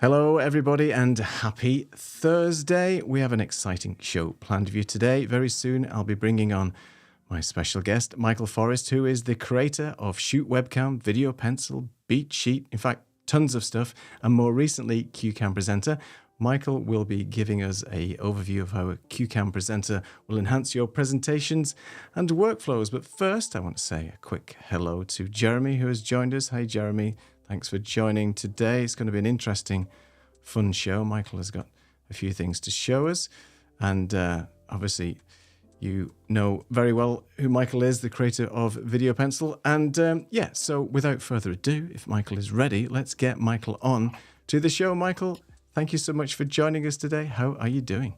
Hello, everybody, and happy Thursday. We have an exciting show planned for you today. Very soon, I'll be bringing on my special guest, Michael Forrest, who is the creator of Shoot Webcam, Video Pencil, Beat Sheet, in fact, tons of stuff, and more recently, Cue CamPresenter. Michael will be giving us an overview of how a Cue CamPresenter will enhance your presentations and workflows. But first, I want to say a quick hello to Jeremy, who has joined us. Hey, Jeremy. Thanks for joining today. It's going to be an interesting, fun show. Michael has got a few things to show us. And obviously, you know very well who Michael is, the creator of Video Pencil. And so without further ado, if Michael is ready, let's get Michael on to the show. Michael, thank you so much for joining us today. How are you doing?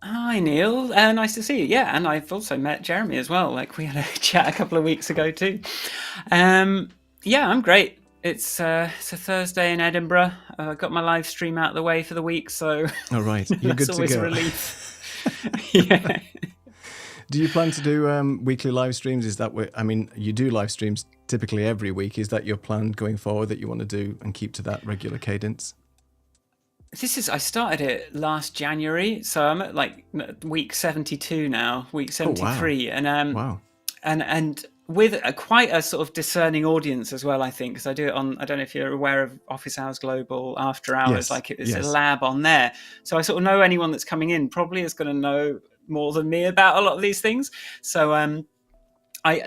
Hi, Neil. Nice to see you. Yeah, and I've also met Jeremy as well. Like, we had a chat a couple of weeks ago too. Yeah, I'm great. It's a Thursday in Edinburgh. I got my live stream out of the way for the week, so all right, you're good that's to always go. a relief. Yeah. Do you plan to do weekly live streams? Is that what, I mean, you do live streams typically every week. Is that your plan going forward that you want to do and keep to that regular cadence? I started it last January, so I'm at like week 72 now, week 73. Oh, wow. And with quite a sort of discerning audience as well, I think, because I do it on, I don't know if you're aware of Office Hours Global After Hours, Yes, like it's yes. a lab on there. So I sort of know anyone that's coming in probably is going to know more than me about a lot of these things. So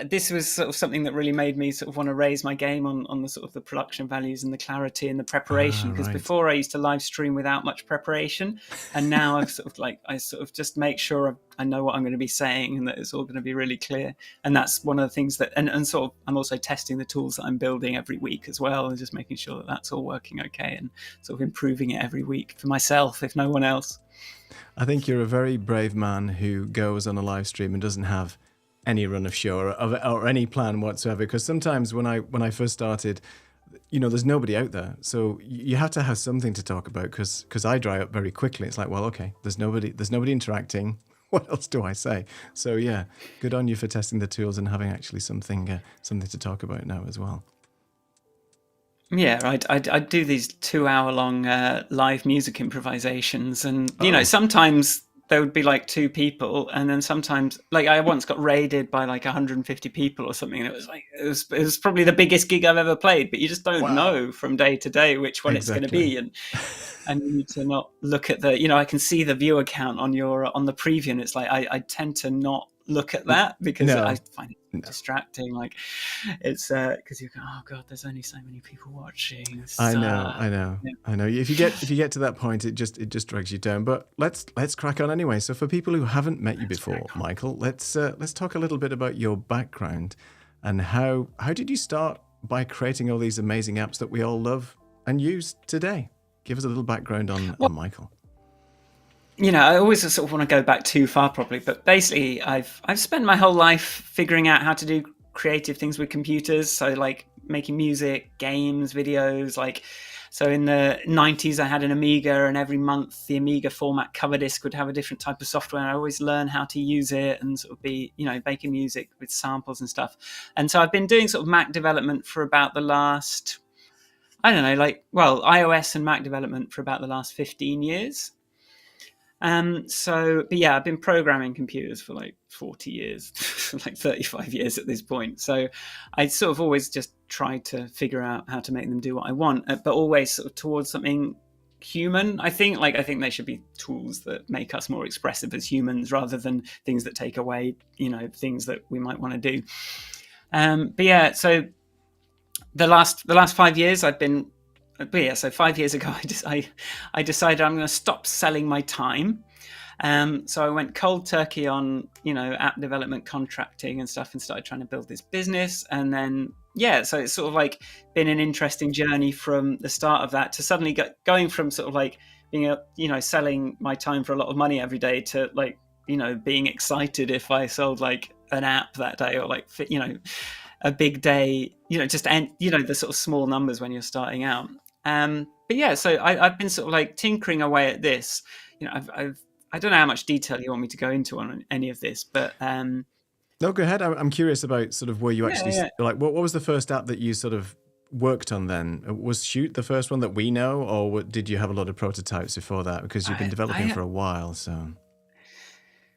this was sort of something that really made me sort of want to raise my game on the sort of the production values and the clarity and the preparation. Because right. before I used to live stream without much preparation, and now I sort of just make sure I know what I'm going to be saying and that it's all going to be really clear. And that's one of the things that, and sort of I'm also testing the tools that I'm building every week as well, and just making sure that that's all working okay and sort of improving it every week for myself, if no one else. I think you're a very brave man who goes on a live stream and doesn't have any run of show or any plan whatsoever, because sometimes when I first started, you know, there's nobody out there, so you have to have something to talk about, because I dry up very quickly. It's like, well, okay, there's nobody interacting, what else do I say? So yeah, good on you for testing the tools and having actually something to talk about now as well. Yeah, I do these 2-hour-long live music improvisations, and you know, sometimes there would be like 2 people, and then sometimes, like, I once got raided by like 150 people or something, and it was probably the biggest gig I've ever played. But you just don't know from day to day which one it's going to be, and you need to not look at the, you know, I can see the viewer count on the preview, and it's like I tend to not look at that because I find it distracting. Like, it's because you go, oh god, there's only so many people watching. I know. If you get to that point, it just drags you down. But let's crack on anyway. So for people who haven't met you before, Michael, let's talk a little bit about your background and how did you start by creating all these amazing apps that we all love and use today? Give us a little background on Michael. You know, I always sort of want to go back too far, probably, but basically, I've spent my whole life figuring out how to do creative things with computers. So, like making music, games, videos. Like, so in the 90s, I had an Amiga, and every month the Amiga format cover disc would have a different type of software. And I always learn how to use it and sort of be, you know, making music with samples and stuff. And so I've been doing sort of Mac development for about the last, I don't know, iOS and Mac development for about the last 15 years. But yeah, I've been programming computers for like 40 years, like 35 years at this point. So I sort of always just tried to figure out how to make them do what I want, but always sort of towards something human. I think they should be tools that make us more expressive as humans rather than things that take away, you know, things that we might want to do. But yeah, so the last 5 years I've been. But yeah, so 5 years ago, I decided I'm going to stop selling my time. So I went cold turkey on, you know, app development, contracting and stuff, and started trying to build this business. And then, yeah, so it's sort of like been an interesting journey from the start of that to suddenly going from sort of like being selling my time for a lot of money every day to like, you know, being excited if I sold like an app that day or like, you know, a big day, you know, just, and you know, the sort of small numbers when you're starting out. But yeah, so I've been sort of like tinkering away at this. You know, I don't know how much detail you want me to go into on any of this, but no, go ahead. I'm curious about sort of where you actually like. What was the first app that you sort of worked on then? Was Shoot the first one that we know, or did you have a lot of prototypes before that? Because you've been developing for a while, so...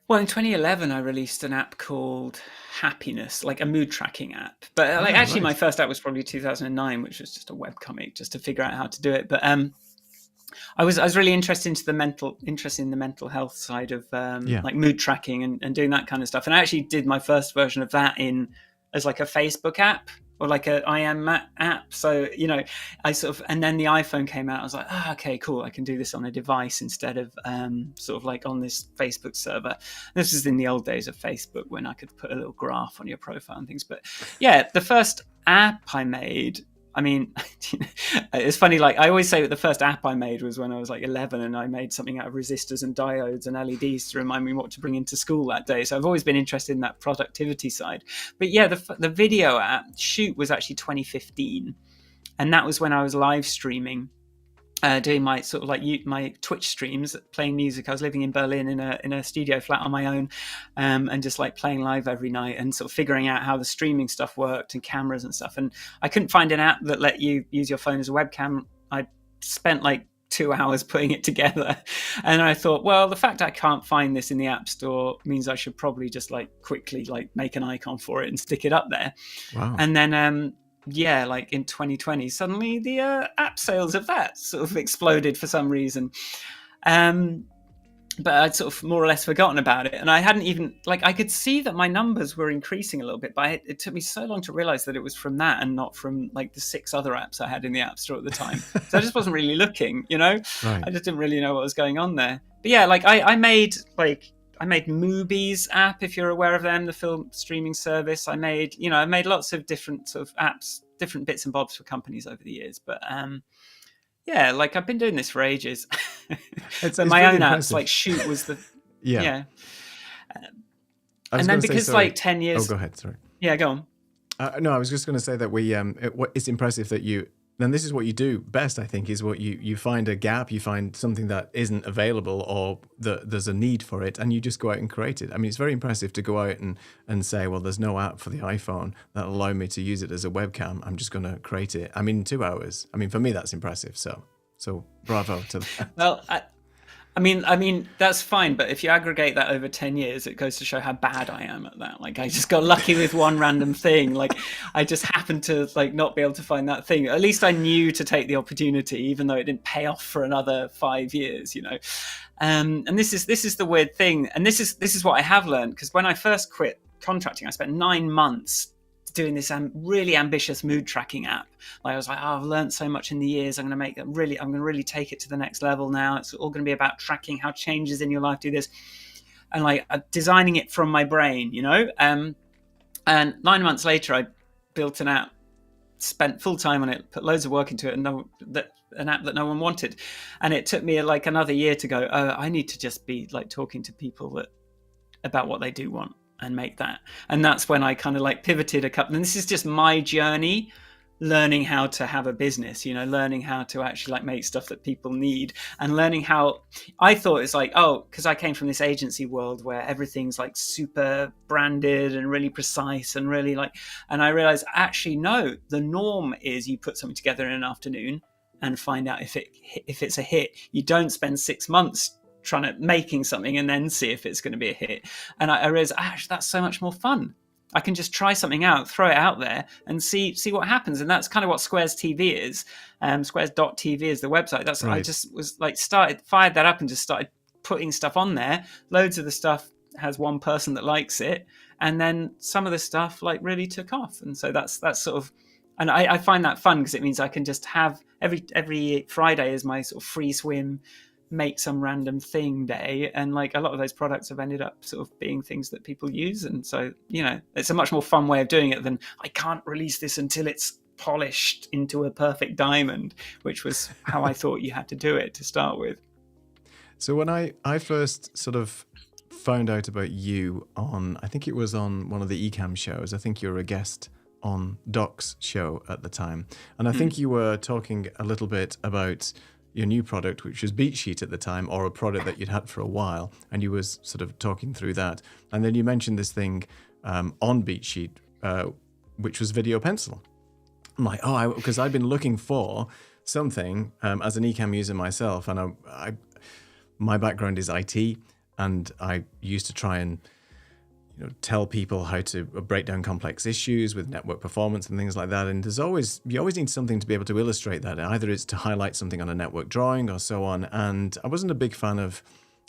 Well, in 2011, I released an app called Happiness, like a mood tracking app. But actually, my first app was probably 2009, which was just a webcomic, just to figure out how to do it. But I was really interested in the mental health side of like mood tracking and doing that kind of stuff. And I actually did my first version of that as like a Facebook app or like a IM app. So, I and then the iPhone came out. I was like, okay, cool. I can do this on a device instead of sort of like on this Facebook server. This was in the old days of Facebook when I could put a little graph on your profile and things. But yeah, the first app I made, I mean, it's funny, like I always say that the first app I made was when I was like 11 and I made something out of resistors and diodes and LEDs to remind me what to bring into school that day. So I've always been interested in that productivity side. But yeah, the video app, Shoot, was actually 2015. And that was when I was live streaming, doing my sort of like my Twitch streams, playing music. I was living in Berlin in a studio flat on my own, and just like playing live every night and sort of figuring out how the streaming stuff worked and cameras and stuff. And I couldn't find an app that let you use your phone as a webcam. I spent like 2 hours putting it together, and I thought, well, the fact I can't find this in the App Store means I should probably just like quickly like make an icon for it and stick it up there. Wow. And then yeah, like in 2020, suddenly the app sales of that sort of exploded for some reason. But I'd sort of more or less forgotten about it. And I hadn't even, like, I could see that my numbers were increasing a little bit, but it took me so long to realize that it was from that and not from like the 6 other apps I had in the App Store at the time. So I just wasn't really looking, Right. I just didn't really know what was going on there. But yeah, like I made Mubi's app, if you're aware of them, the film streaming service. I made lots of different sort of apps, different bits and bobs for companies over the years. But yeah, like I've been doing this for ages. So my own apps, like Shoot was the yeah. And then because like 10 years. Oh, go ahead. Sorry. Yeah, go on. No, I was just going to say that it's impressive that you. And this is what you do best, I think, is what you find a gap, you find something that isn't available or there's a need for it, and you just go out and create it. I mean, it's very impressive to go out and say, well, there's no app for the iPhone that'll allow me to use it as a webcam. I'm just going to create it. I mean, in 2 hours. I mean, for me, that's impressive. So bravo to that. Well, I mean, that's fine, but if you aggregate that over 10 years, it goes to show how bad I am at that. Like, I just got lucky with one random thing. Like, I just happened to like not be able to find that thing. At least I knew to take the opportunity, even though it didn't pay off for another 5 years, And this is the weird thing. And this is what I have learned, because when I first quit contracting, I spent 9 months doing this really ambitious mood tracking app. Like I was like, I've learned so much in the years. I'm going to really take it to the next level now. It's all going to be about tracking how changes in your life do this, and like designing it from my brain, And 9 months later, I built an app, spent full time on it, put loads of work into it, and an app that no one wanted. And it took me like another year to go, I need to just be like talking to people about what they do want, and make that. And that's when I kind of like pivoted a couple. And this is just my journey, learning how to have a business, learning how to actually like make stuff that people need, and learning how I thought it's like, because I came from this agency world where everything's like super branded and really precise and really like, and I realized actually, no, the norm is you put something together in an afternoon and find out if it's a hit. You don't spend 6 months trying to making something and then see if it's going to be a hit. And I realized actually that's so much more fun. I can just try something out, throw it out there, and see what happens. And that's kind of what Squares TV is. Squares.tv is the website. That's right. I just was like fired that up and just started putting stuff on there. Loads of the stuff has one person that likes it, and then some of the stuff like really took off. And so that's sort of, and I find that fun because it means I can just have every Friday is my sort of free swim, make some random thing day, and like a lot of those products have ended up sort of being things that people use. And so it's a much more fun way of doing it than I can't release this until it's polished into a perfect diamond, which was how I thought you had to do it to start with. So when I first sort of found out about you I think it was on one of the eCam shows. I think you were a guest on Doc's show at the time, and I think you were talking a little bit about your new product, which was BeatSheet at the time, or a product that you'd had for a while, and you was sort of talking through that. And then you mentioned this thing on BeatSheet, which was Video Pencil. I'm like, because I've been looking for something as an Ecamm user myself, and my background is IT, and I used to try and tell people how to break down complex issues with network performance and things like that. And you always need something to be able to illustrate that. Either it's to highlight something on a network drawing or so on. And I wasn't a big fan of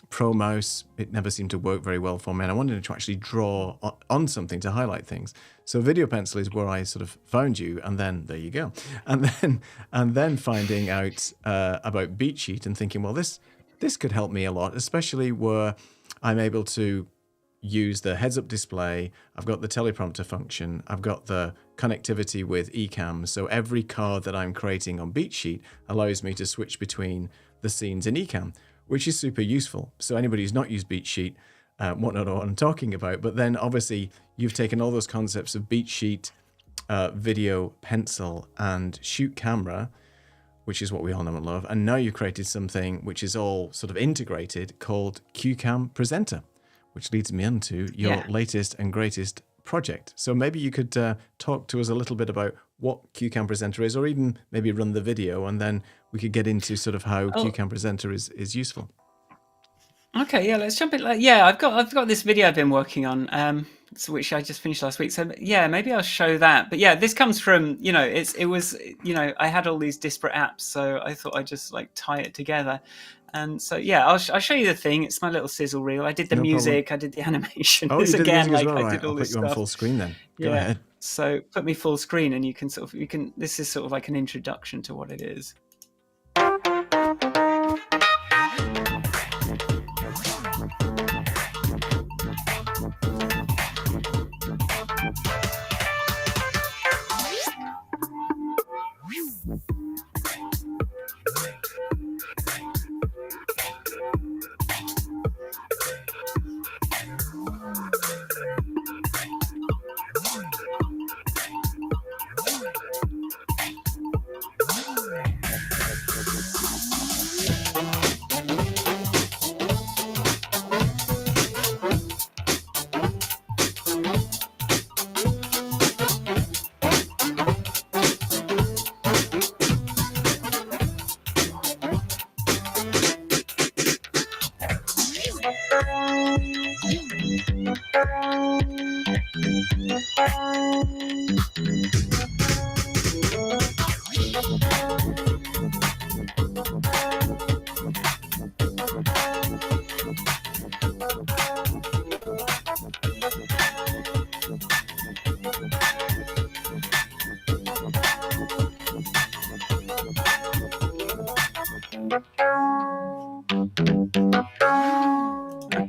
Pro Mouse. It never seemed to work very well for me. And I wanted to actually draw on something to highlight things. So Video Pencil is where I sort of found you, and then there you go. And then finding out about BeatSheet and thinking, well, this could help me a lot, especially where I'm able to use the heads-up display. I've got the teleprompter function. I've got the connectivity with Ecamm. So every card that I'm creating on BeatSheet allows me to switch between the scenes in Ecamm, which is super useful. So anybody who's not used BeatSheet won't know what I'm talking about. But then obviously you've taken all those concepts of BeatSheet, Video Pencil, and Shoot Camera, which is what we all know and love. And now you've created something which is all sort of integrated called Cue CamPresenter, which leads me on to your latest and greatest project. So maybe you could talk to us a little bit about what Cue CamPresenter is, or even maybe run the video, and then we could get into sort of how Cue CamPresenter is useful. Okay, yeah, let's jump in. I've got this video I've been working on, which I just finished last week. So yeah, maybe I'll show that. But yeah, this comes from I had all these disparate apps, so I thought I'd just like tie it together. And so yeah, I'll show you the thing. It's my little sizzle reel. I did the music, problem. I did the animation. Oh, you did again, the music as well, I right? did all this I'll put you stuff. on full screen then. Go ahead. So put me full screen, and you can. This is sort of like an introduction to what it is.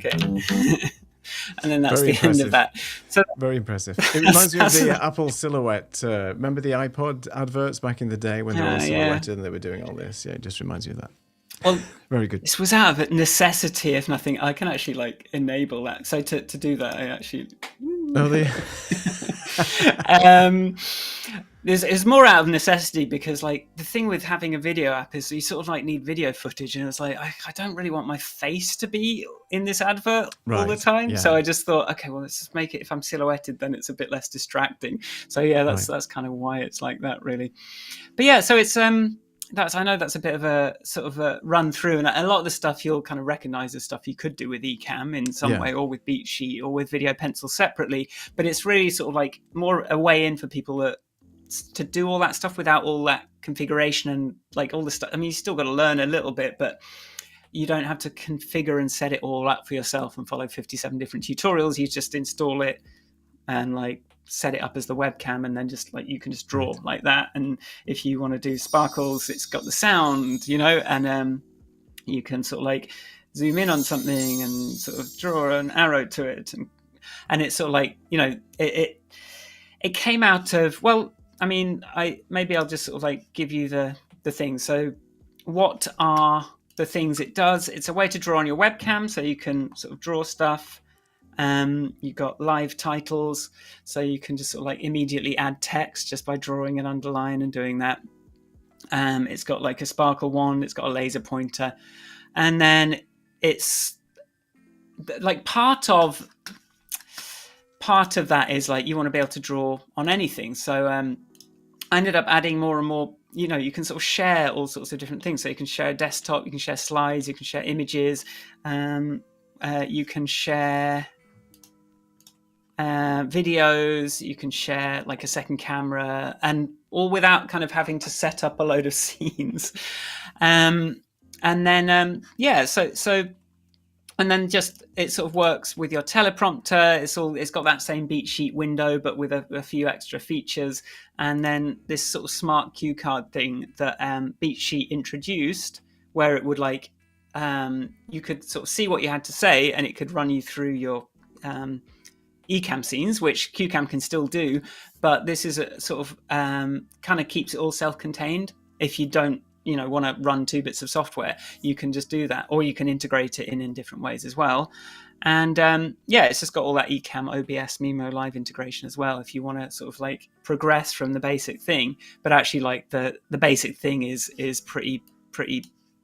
Okay. And then that's the end of that. So very impressive. It reminds me of the Apple silhouette. Remember the iPod adverts back in the day when they were all silhouetted and they were doing all this? Yeah, it just reminds me of that. Well, very good. This was out of necessity, if nothing. I can actually like enable that. So to do that, I actually. It's more out of necessity because like the thing with having a video app is you sort of like need video footage, and it's like I don't really want my face to be in this advert all the time. So I just thought, okay, well, let's just make it, if I'm silhouetted, then it's a bit less distracting. So yeah, that's kind of why it's like that, really. But yeah, so it's I know that's a bit of a sort of a run through, and a lot of the stuff you'll kind of recognize as stuff you could do with Ecamm in some way, or with BeatSheet, or with Video Pencil separately. But it's really sort of like more a way in for people to do all that stuff without all that configuration and like all the stuff. I mean, you still got to learn a little bit, but you don't have to configure and set it all up for yourself and follow 57 different tutorials. You just install it and like set it up as the webcam, and then just like you can just draw like that. And if you want to do sparkles, it's got the sound, and you can sort of like zoom in on something and sort of draw an arrow to it, and it's sort of like it came out of, well, I mean, I'll just sort of like give you the thing. So what are the things it does? It's a way to draw on your webcam, so you can sort of draw stuff. You've got live titles, so you can just sort of like immediately add text just by drawing an underline and doing that. It's got like a sparkle wand, it's got a laser pointer, and then it's like part of that is like you want to be able to draw on anything. So I ended up adding more and more, you can sort of share all sorts of different things. So you can share a desktop, you can share slides, you can share images, you can share videos, you can share like a second camera, and all without kind of having to set up a load of scenes. And then, and then just it sort of works with your teleprompter. It's got that same beat sheet window, but with a few extra features. And then this sort of smart cue card thing that beat sheet introduced, where it would you could sort of see what you had to say, and it could run you through your eCam scenes, which CueCam can still do. But this is a sort of kind of keeps it all self-contained. If you don't want to run 2 bits of software, you can just do that, or you can integrate it in different ways as well. And it's just got all that eCam, OBS, Mimo Live integration as well, if you want to sort of progress from the basic thing. But actually the basic thing is pretty,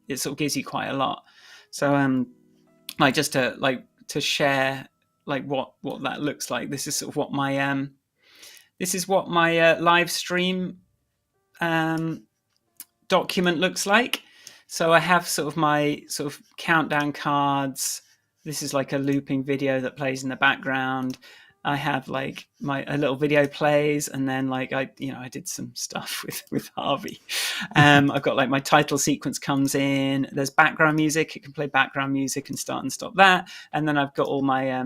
it sort of gives you quite a lot. So just to share what that looks like. This is sort of what my live stream document looks like. So I have sort of my sort of countdown cards. This is like a looping video that plays in the background. I have a little video plays, and then I did some stuff with Harvey. I've got my title sequence comes in. There's background music. It can play background music and start and stop that. And then I've got all my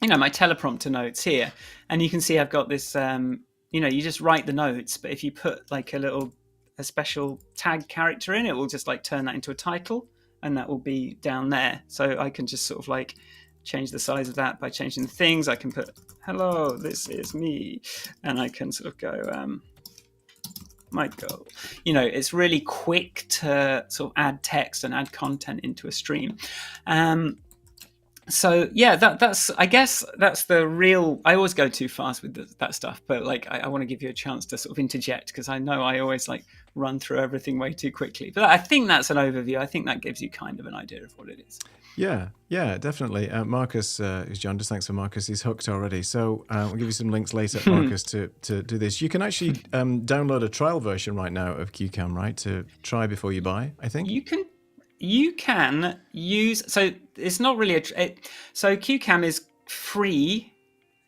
my teleprompter notes here, and you can see I've got this. You just write the notes, but if you put a special tag character in, it will just turn that into a title, and that will be down there. So I can just sort of change the size of that by changing the things. I can put "Hello, this is me," and I can sort of go Michael. It's really quick to sort of add text and add content into a stream. So yeah, that's I guess that's the real. I always go too fast with that stuff, but I want to give you a chance to sort of interject, because I know I always run through everything way too quickly. But I think that's an overview. I think that gives you kind of an idea of what it is. Yeah, definitely. Marcus is John. Just thanks for Marcus. He's hooked already. So we'll give you some links later, Marcus, to do this. You can actually download a trial version right now of CueCam, right, to try before you buy, I think. You can use, so it's not really so CueCam is free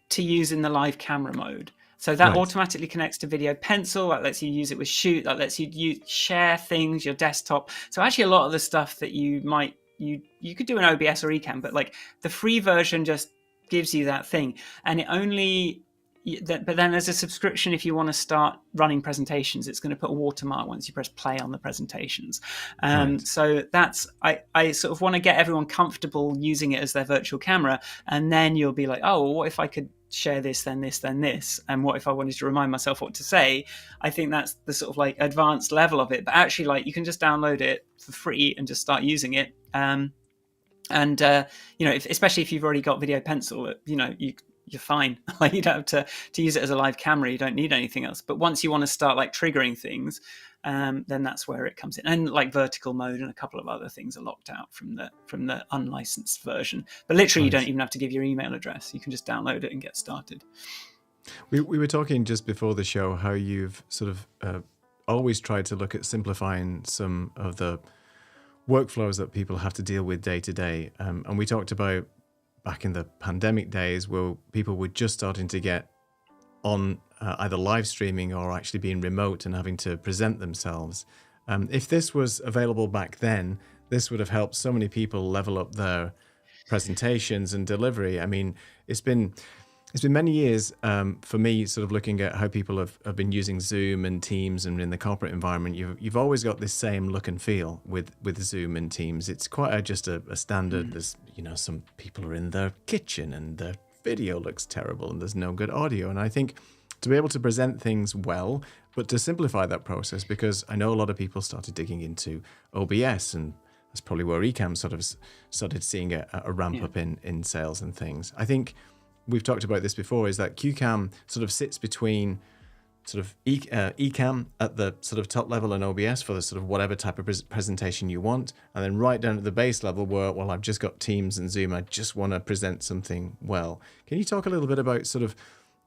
to use in the live camera mode. So that automatically connects to Video Pencil. That lets you use it with Shoot. That lets you share things, your desktop. So actually a lot of the stuff that you could do in OBS or eCam, but the free version just gives you that thing. And but then there's a subscription if you want to start running presentations. It's going to put a watermark once you press play on the presentations. So that's, I sort of want to get everyone comfortable using it as their virtual camera. And then you'll be like, oh, well, what if I could share this, then this, then this? And what if I wanted to remind myself what to say? I think that's the sort of advanced level of it. But actually you can just download it for free and just start using it. Especially if you've already got Video Pencil, you're fine. You don't have to use it as a live camera. You don't need anything else. But once you want to start triggering things, then that's where it comes in. And vertical mode and a couple of other things are locked out from the unlicensed version. But literally, you don't even have to give your email address. You can just download it and get started. We were talking just before the show how you've sort of always tried to look at simplifying some of the workflows that people have to deal with day to day. And we talked about back in the pandemic days where people were just starting to get on either live streaming or actually being remote and having to present themselves. If this was available back then, this would have helped so many people level up their presentations and delivery. I mean, it's been many years for me sort of looking at how people have been using Zoom and Teams, and in the corporate environment, you've always got this same look and feel with Zoom and Teams. It's quite just a standard. There's, some people are in their kitchen and the video looks terrible and there's no good audio. And I think to be able to present things well, but to simplify that process, because I know a lot of people started digging into OBS, and that's probably where eCam sort of started seeing a ramp up in sales and things. I think we've talked about this before, is that CueCam sort of sits between sort of eCam at the sort of top level and OBS for the sort of whatever type of presentation you want, and then right down at the base level where, well, I've just got Teams and Zoom, I just want to present something well. Can you talk a little bit about sort of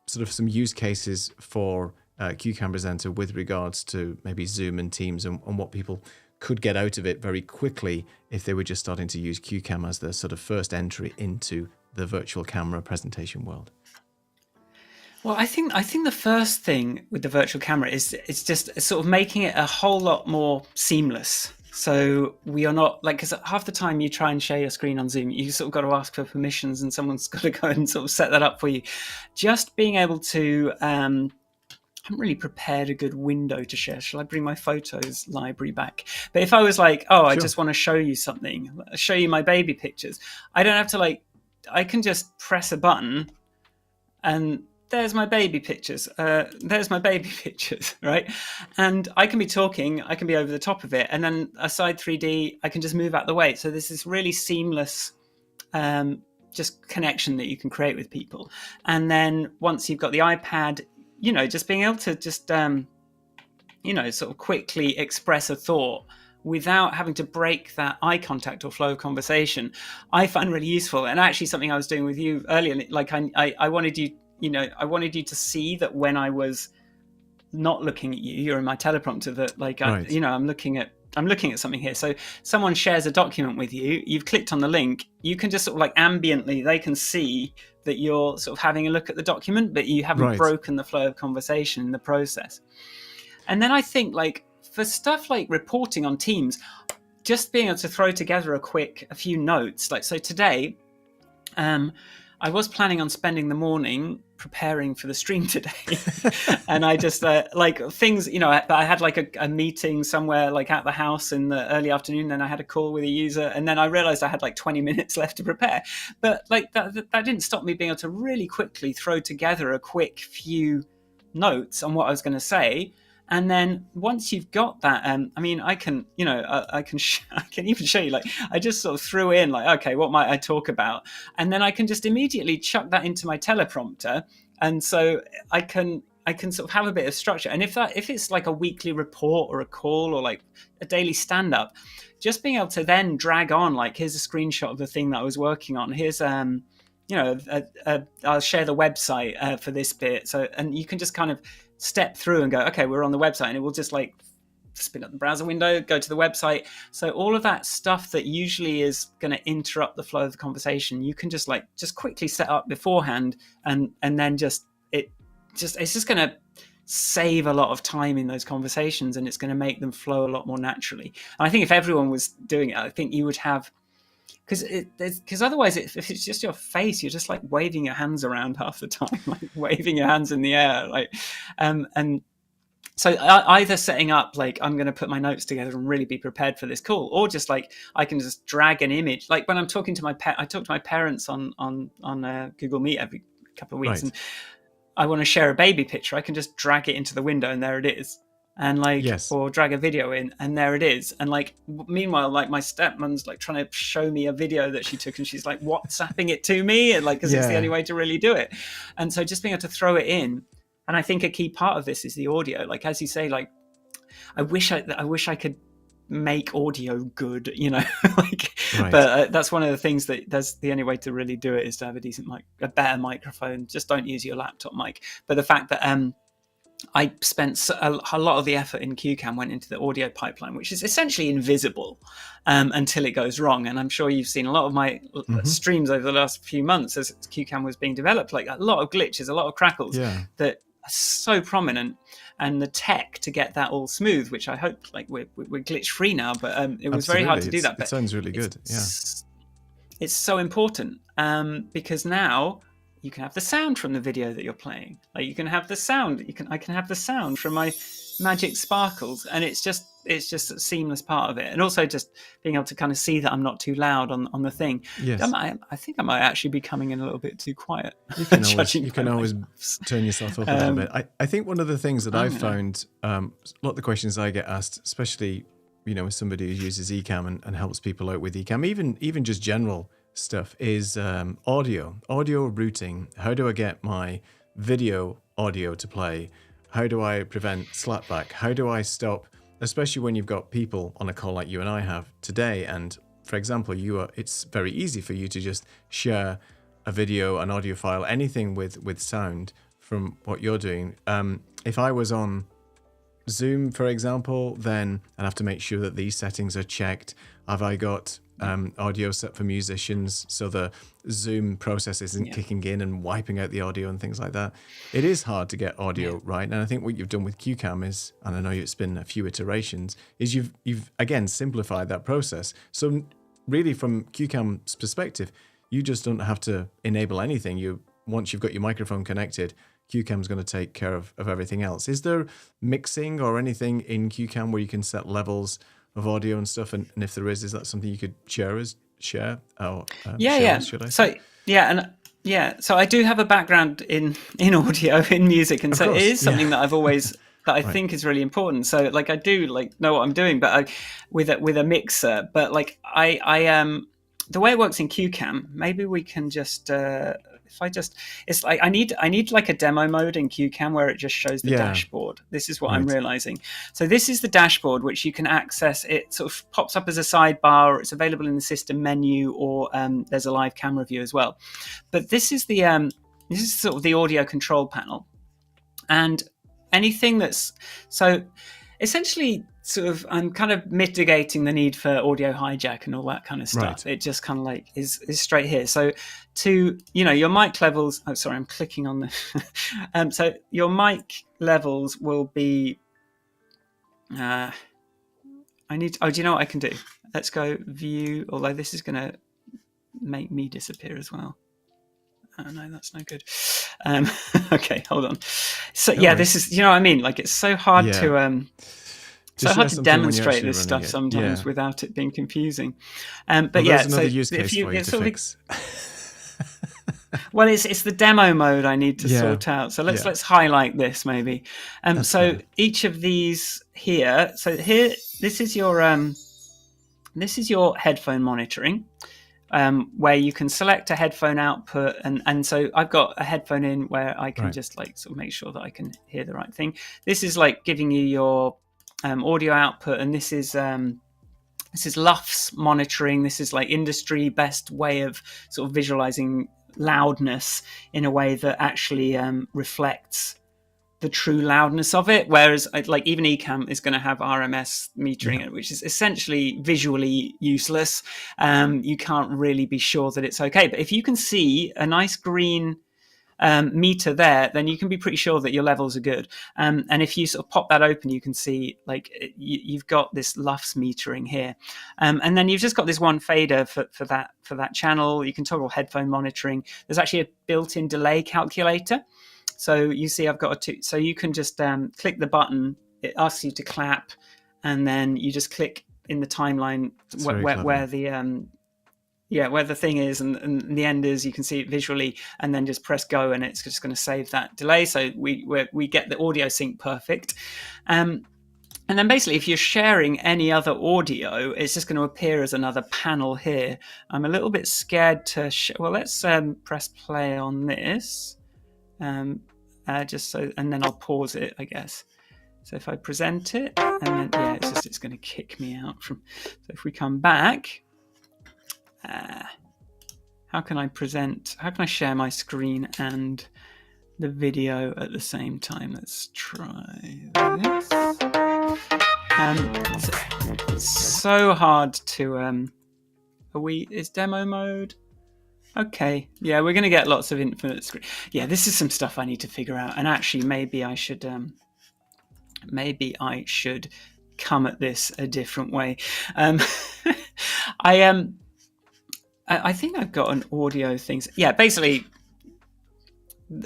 some use cases for Cue CamPresenter with regards to maybe Zoom and Teams and what people could get out of it very quickly if they were just starting to use CueCam as their sort of first entry into the virtual camera presentation world? Well, I think the first thing with the virtual camera is it's just sort of making it a whole lot more seamless. So we are not like, because half the time you try and share your screen on Zoom, you sort of got to ask for permissions and someone's got to go and sort of set that up for you. Just being able to, I haven't really prepared a good window to share. Shall I bring my photos library back? But if I was like, oh, I just want to show you something, show you my baby pictures, I don't have to like, I can just press a button and there's my baby pictures. There's my baby pictures, right? And I can be talking, I can be over the top of it. And then aside 3D, I can just move out the way. So there's this really seamless just connection that you can create with people. And then once you've got the iPad, you know, just being able to just, you know, sort of quickly express a thought without having to break that eye contact or flow of conversation, I find really useful. And actually something I was doing with you earlier, like I wanted you, you know, I wanted you to see that when I was not looking at you, you're in my teleprompter, that like, right. You know, I'm looking at something here. So someone shares a document with you, you've clicked on the link, you can just sort of like ambiently, they can see that you're sort of having a look at the document, but you haven't broken the flow of conversation in the process. And then I think like for stuff like reporting on Teams, just being able to throw together a few notes. Like, so today, I was planning on spending the morning preparing for the stream today. And I just like things, you know, I had like a meeting somewhere like at the house in the early afternoon. Then I had a call with a user. And then I realized I had like 20 minutes left to prepare. But like that didn't stop me being able to really quickly throw together a quick few notes on what I was going to say. And then once you've got that, I mean, I can, you know, I can even show you, like, I just sort of threw in like, okay, what might I talk about? And then I can just immediately chuck that into my teleprompter. And so I can sort of have a bit of structure. And if it's like a weekly report or a call or like a daily stand-up, just being able to then drag on, like, here's a screenshot of the thing that I was working on. Here's, you know, I'll share the website for this bit. So, and you can just kind of step through and go, okay, we're on the website, and it will just like spin up the browser window, go to the website. So all of that stuff that usually is going to interrupt the flow of the conversation, you can just quickly set up beforehand, and then it's just going to save a lot of time in those conversations, and it's going to make them flow a lot more naturally. And I think if everyone was doing it, I think you would have, because otherwise, if it's just your face, you're just like waving your hands around half the time, like waving your hands in the air, like, and so either setting up like, I'm going to put my notes together and really be prepared for this call, or just like I can just drag an image. Like when I'm talking to I talk to my parents on Google Meet every couple of weeks, and I want to share a baby picture. I can just drag it into the window, and there it is. And like, or drag a video in, and there it is. And like, meanwhile, like my stepmom's like trying to show me a video that she took, and she's like WhatsApping it to me, and like, because it's the only way to really do it. And so just being able to throw it in. And I think a key part of this is the audio. Like, as you say, like, I wish I could make audio good, you know, like, but that's one of the things that's the only way to really do it is to have a decent a better microphone. Just don't use your laptop mic. But the fact that, I spent a lot of the effort in CueCam went into the audio pipeline, which is essentially invisible until it goes wrong. And I'm sure you've seen a lot of my streams over the last few months as CueCam was being developed, like a lot of glitches, a lot of crackles that are so prominent. And the tech to get that all smooth, which I hope like we're glitch free now, but it was very hard to do that. But it sounds really good. It's so important because now you can have the sound from the video that you're playing. Like you can have the sound. I can have the sound from my magic sparkles, and it's just a seamless part of it. And also just being able to kind of see that I'm not too loud on the thing. Yes. I think I might actually be coming in a little bit too quiet. You can always turn yourself up a little bit. I think one of the things that I've found, a lot of the questions I get asked, especially, you know, as somebody who uses eCam and helps people out with eCam, even just general stuff, is audio routing. How do I get my video audio to play? How do I prevent slapback? How do I stop, especially when you've got people on a call like you and I have today, and for example, it's very easy for you to just share a video, an audio file, anything with sound from what you're doing. If I was on Zoom, for example, then I'd have to make sure that these settings are checked. Have I got audio set for musicians so the Zoom process isn't kicking in and wiping out the audio and things like that? It is hard to get audio right. And I think what you've done with CueCam is, and I know it's been a few iterations, is you've again simplified that process. So really from CueCam's perspective, you just don't have to enable anything. Once you've got your microphone connected, CueCam's going to take care of everything else. Is there mixing or anything in CueCam where you can set levels of audio and stuff? And if there is that something you could share? Should I say? So I do have a background in audio, in music, and so it is something that I've always that I think is really important. So like I do know what I'm doing, but with a mixer. But like I the way it works in CueCam, maybe we can just. It's like I need like a demo mode in CueCam where it just shows the dashboard. This is what I'm realizing. So this is the dashboard which you can access. It sort of pops up as a sidebar. It's available in the system menu, or there's a live camera view as well. But this is sort of the audio control panel, and anything that's so essentially sort of I'm kind of mitigating the need for audio hijack and all that kind of stuff. It just kind of like is straight here. So to your mic levels. Oh, sorry, I'm clicking on the. So your mic levels will be. Do you know what I can do? Let's go view. Although this is going to make me disappear as well. Oh, no, that's no good. Okay, hold on. So this is what I mean. Like it's so hard to. So hard to demonstrate this stuff sometimes without it being confusing. But there's another use case for you to fix. Well, it's the demo mode I need to sort out. So let's highlight this maybe. So each of these here. So here, this is your headphone monitoring, where you can select a headphone output, and so I've got a headphone in where I can just like sort of make sure that I can hear the right thing. This is like giving you your audio output, and this is LUFS monitoring. This is like industry best way of sort of visualizing loudness in a way that actually reflects the true loudness of it, whereas like even Ecamm is going to have RMS metering, which is essentially visually useless. You can't really be sure that it's okay, but if you can see a nice green meter there, then you can be pretty sure that your levels are good. And if you sort of pop that open, you can see like you've got this LUFS metering here, and then you've just got this one fader for that channel. You can toggle headphone monitoring. There's actually a built-in delay calculator. So you see I've got so you can just click the button. It asks you to clap, and then you just click in the timeline where the where the thing is and the end is. You can see it visually, and then just press go, and it's just going to save that delay. So we get the audio sync perfect. And then basically, if you're sharing any other audio, it's just going to appear as another panel here. I'm a little bit scared to. Well, let's press play on this, just so, and then I'll pause it, I guess. So if I present it, and then it's going to kick me out from. So if we come back. How can I share my screen and the video at the same time? Let's try this. It's so hard to is demo mode okay? Yeah, we're going to get lots of infinite screen. Yeah, this is some stuff I need to figure out, and actually maybe I should come at this a different way. I think I've got an audio thing. Yeah, basically,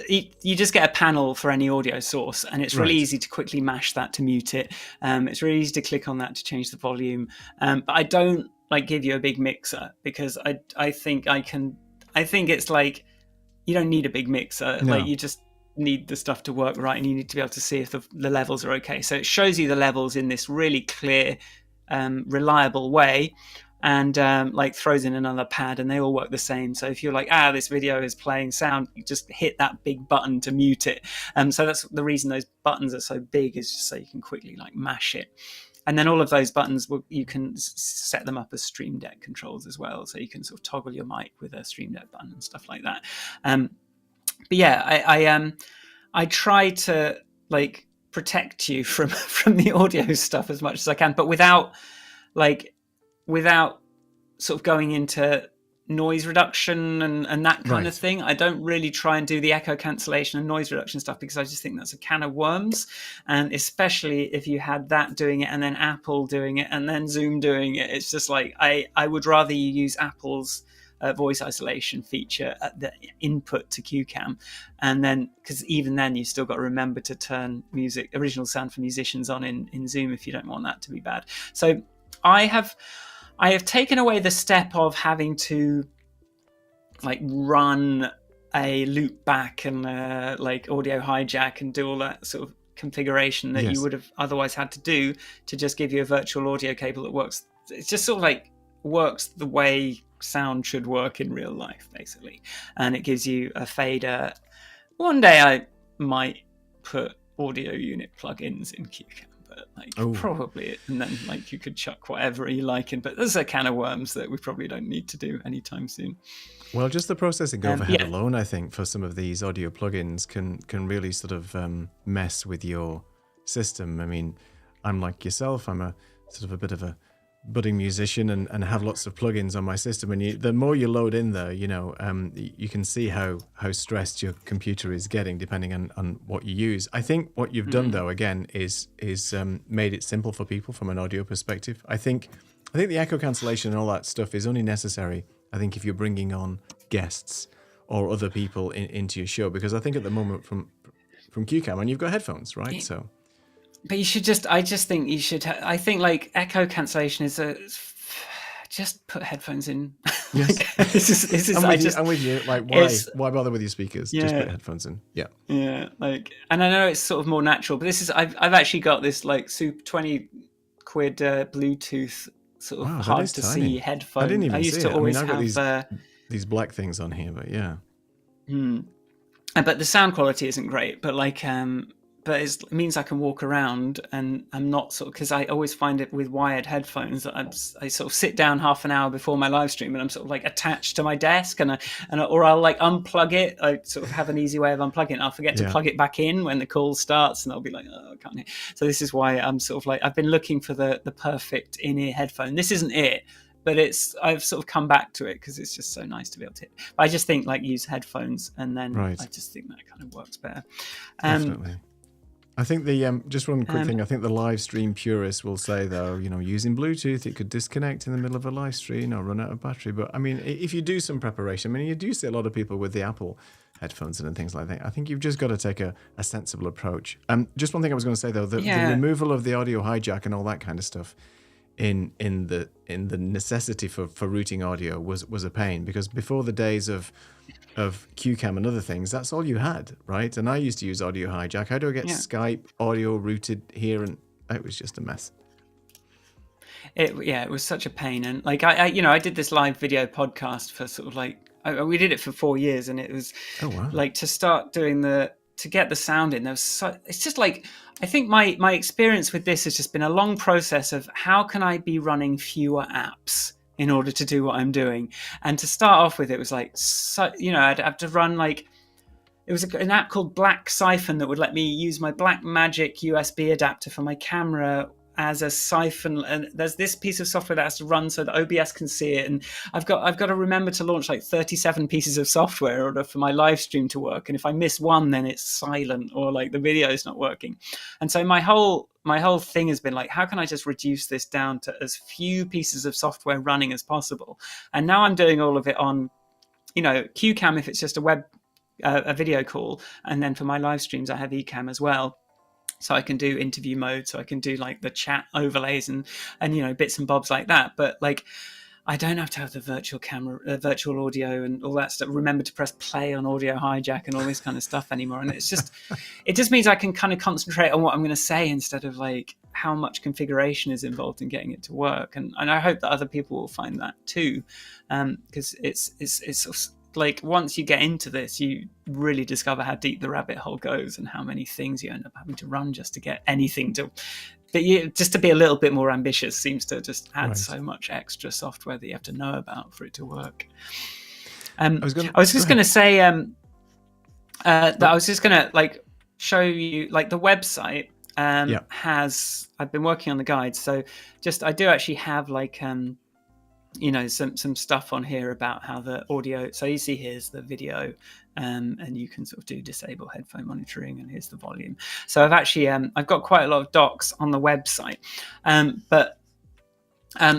you just get a panel for any audio source, and it's really easy to quickly mash that to mute it. It's really easy to click on that to change the volume. But I don't like give you a big mixer, because I think it's like you don't need a big mixer. No. Like you just need the stuff to work right, and you need to be able to see if the levels are okay. So it shows you the levels in this really clear, reliable way. And like throws in another pad, and they all work the same. So if you're like, this video is playing sound, you just hit that big button to mute it. So that's the reason those buttons are so big, is just so you can quickly like mash it. And then all of those buttons, you can set them up as Stream Deck controls as well. So you can sort of toggle your mic with a Stream Deck button and stuff like that. But yeah, I try to like protect you from the audio stuff as much as I can, but without sort of going into noise reduction and that kind of thing. I don't really try and do the echo cancellation and noise reduction stuff because I just think that's a can of worms. And especially if you had that doing it and then Apple doing it and then Zoom doing it, it's just like I would rather you use Apple's voice isolation feature at the input to CueCam, and then because even then you still got to remember to turn original sound for musicians on in Zoom if you don't want that to be bad. So I have taken away the step of having to like run a loop back and like audio hijack and do all that sort of configuration that you would have otherwise had to do to just give you a virtual audio cable that works. It's just sort of like works the way sound should work in real life, basically. And it gives you a fader. One day I might put audio unit plugins in CueCam. Probably, and then like you could chuck whatever you like in, but there's a can of worms that we probably don't need to do anytime soon. Well, just the processing overhead alone, I think, for some of these audio plugins can really sort of mess with your system. I mean, I'm like yourself, I'm a sort of a bit of a budding musician and have lots of plugins on my system, and the more you load in there, you can see how stressed your computer is getting depending on what you use. I think what you've done though again is made it simple for people from an audio perspective. I think the echo cancellation and all that stuff is only necessary, I think, if you're bringing on guests or other people into your show, because I think at the moment from CueCam, and you've got headphones, right? So but you should I think you should I think like echo cancellation is just put headphones in. Yes. this is I'm with you. Like, why bother with your speakers? Just put headphones in. Yeah. Like, and I know it's sort of more natural, but this is I've actually got this like super 20 quid Bluetooth sort of hard to see headphone. I didn't even used see to it. always I've have got these black things on here, but yeah. But the sound quality isn't great, but like but it means I can walk around and I'm not sort of, because I always find it with wired headphones that I sort of sit down half an hour before my live stream and I'm sort of like attached to my desk or I'll like unplug it. I sort of have an easy way of unplugging it. I'll forget to plug it back in when the call starts and I'll be like, oh, I can't hear. So this is why I'm sort of like, I've been looking for the perfect in-ear headphone. This isn't it, but I've sort of come back to it because it's just so nice to be able to. But I just think like use headphones and then I just think that kind of works better. Definitely. I think just one quick thing. I think the live stream purists will say though, using Bluetooth, it could disconnect in the middle of a live stream or run out of battery. But I mean, if you do some preparation, I mean, you do see a lot of people with the Apple headphones and things like that. I think you've just got to take a sensible approach. Just one thing I was going to say though, the removal of the audio hijack and all that kind of stuff in the necessity for routing audio was a pain, because before the days of CueCam and other things, that's all you had, right? And I used to use audio hijack. How do I get Skype audio routed here? And it was just a mess. It was such a pain. And like I did this live video podcast for sort of like we did it for 4 years, and it was like to start doing to get the sound in. It's just like, I think my experience with this has just been a long process of how can I be running fewer apps in order to do what I'm doing. And to start off with, it was like, I'd have to run like, it was an app called Black Siphon that would let me use my Black Magic USB adapter for my camera as a siphon, and there's this piece of software that has to run so that OBS can see it, and I've got to remember to launch like 37 pieces of software in order for my live stream to work, and if I miss one then it's silent or like the video is not working. And so my whole thing has been like, how can I just reduce this down to as few pieces of software running as possible? And now I'm doing all of it on CueCam if it's just a video call, and then for my live streams I have eCam as well. So I can do interview mode, so I can do like the chat overlays and bits and bobs like that. But like, I don't have to have the virtual camera, virtual audio and all that stuff. Remember to press play on audio hijack and all this kind of stuff anymore. And it just means I can kind of concentrate on what I'm going to say instead of like how much configuration is involved in getting it to work. And I hope that other people will find that too, because it's like once you get into this, you really discover how deep the rabbit hole goes and how many things you end up having to run just to get anything to. But just to be a little bit more ambitious seems to just add so much extra software that you have to know about for it to work. I was just going to say that I was just going to like show you, like the website Yeah. I've been working on the guides. So I do actually have like, some stuff on here about how the audio. So you see here's the video, and you can sort of do disable headphone monitoring, and here's the volume. So I've actually I've got quite a lot of docs on the website, but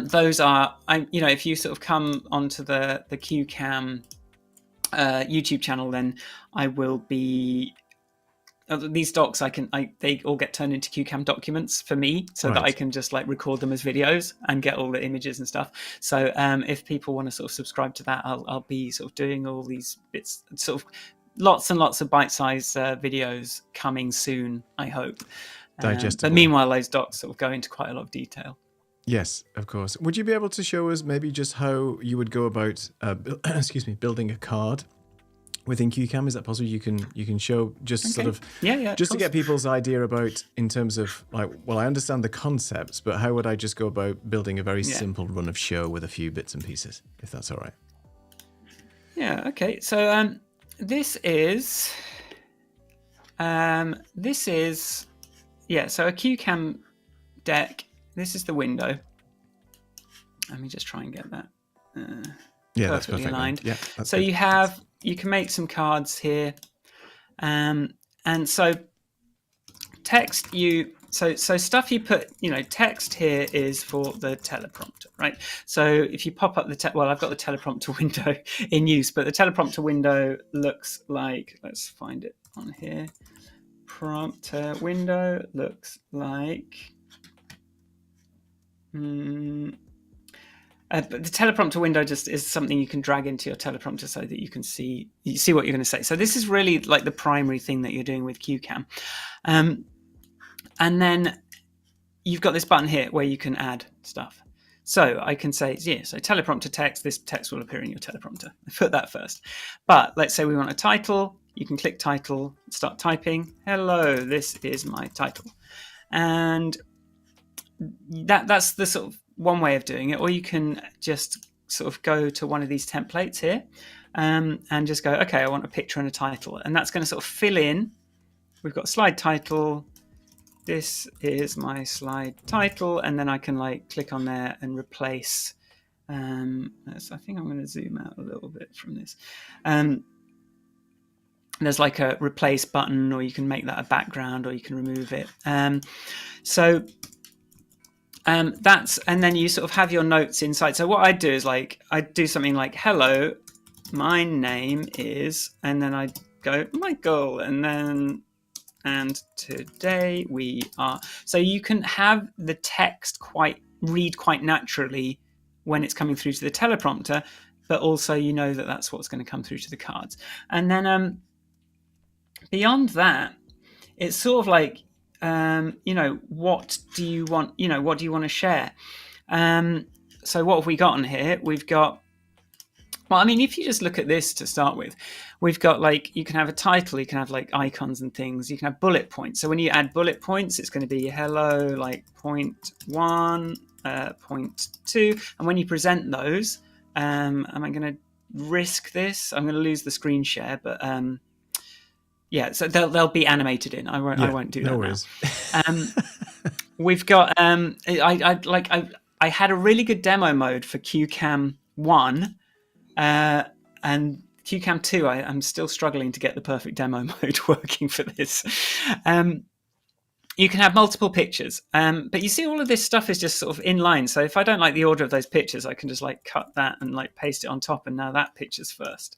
those are, if you sort of come onto the CueCam YouTube channel, then I will be. These docs they all get turned into CueCam documents for me, so that I can just like record them as videos and get all the images and stuff. So if people want to sort of subscribe to that, I'll be sort of doing all these bits, sort of lots and lots of bite-sized videos coming soon, I hope. Digestible. But meanwhile, those docs sort of go into quite a lot of detail. Yes, of course. Would you be able to show us maybe just how you would go about building a card within CueCam? Is that possible? You can show just sort of just to get people's idea about, in terms of like, well, I understand the concepts, but how would I just go about building a very simple run of show with a few bits and pieces, if that's all right? Yeah. Okay. So this is so a CueCam deck. This is the window. Let me just try and get that that's perfectly perfect, aligned. Yeah, so good. you can make some cards here, and so text so stuff you put, text here is for the teleprompter, right? So if you pop up I've got the teleprompter window in use, but the teleprompter window looks like, let's find it on here. Prompter window looks like. But the teleprompter window just is something you can drag into your teleprompter so that you can see what you're going to say. So this is really like the primary thing that you're doing with CueCam. And then you've got this button here where you can add stuff. So I can say, so teleprompter text, this text will appear in your teleprompter. I put that first. But let's say we want a title. You can click title, start typing. Hello, this is my title. And that's the sort of one way of doing it. Or you can just sort of go to one of these templates here and just go, okay, I want a picture and a title. And that's going to sort of fill in. We've got slide title. This is my slide title. And then I can like click on there and replace. I think I'm going to zoom out a little bit from this. There's like a replace button, or you can make that a background, or you can remove it. That's, and then you sort of have your notes inside. So what I do is like, I do something like, hello, my name is, and then I go, Michael, and today we are. So you can have the text read quite naturally when it's coming through to the teleprompter, but also that that's what's going to come through to the cards. And then beyond that, it's sort of like, what do you want? What do you want to share? So what have we got on here? We've got, well, I mean, if you just look at this to start with, we've got like, you can have a title, you can have like icons and things, you can have bullet points. So when you add bullet points, it's going to be hello, like point 1, point 2. And when you present those, am I going to risk this? I'm going to lose the screen share, but so they'll be animated in. I won't do that. No worries. We've got I had a really good demo mode for CueCam 1, and CueCam 2. I'm still struggling to get the perfect demo mode working for this. You can have multiple pictures, but you see all of this stuff is just sort of in line. So if I don't like the order of those pictures, I can just like cut that and like paste it on top, and now that picture's first.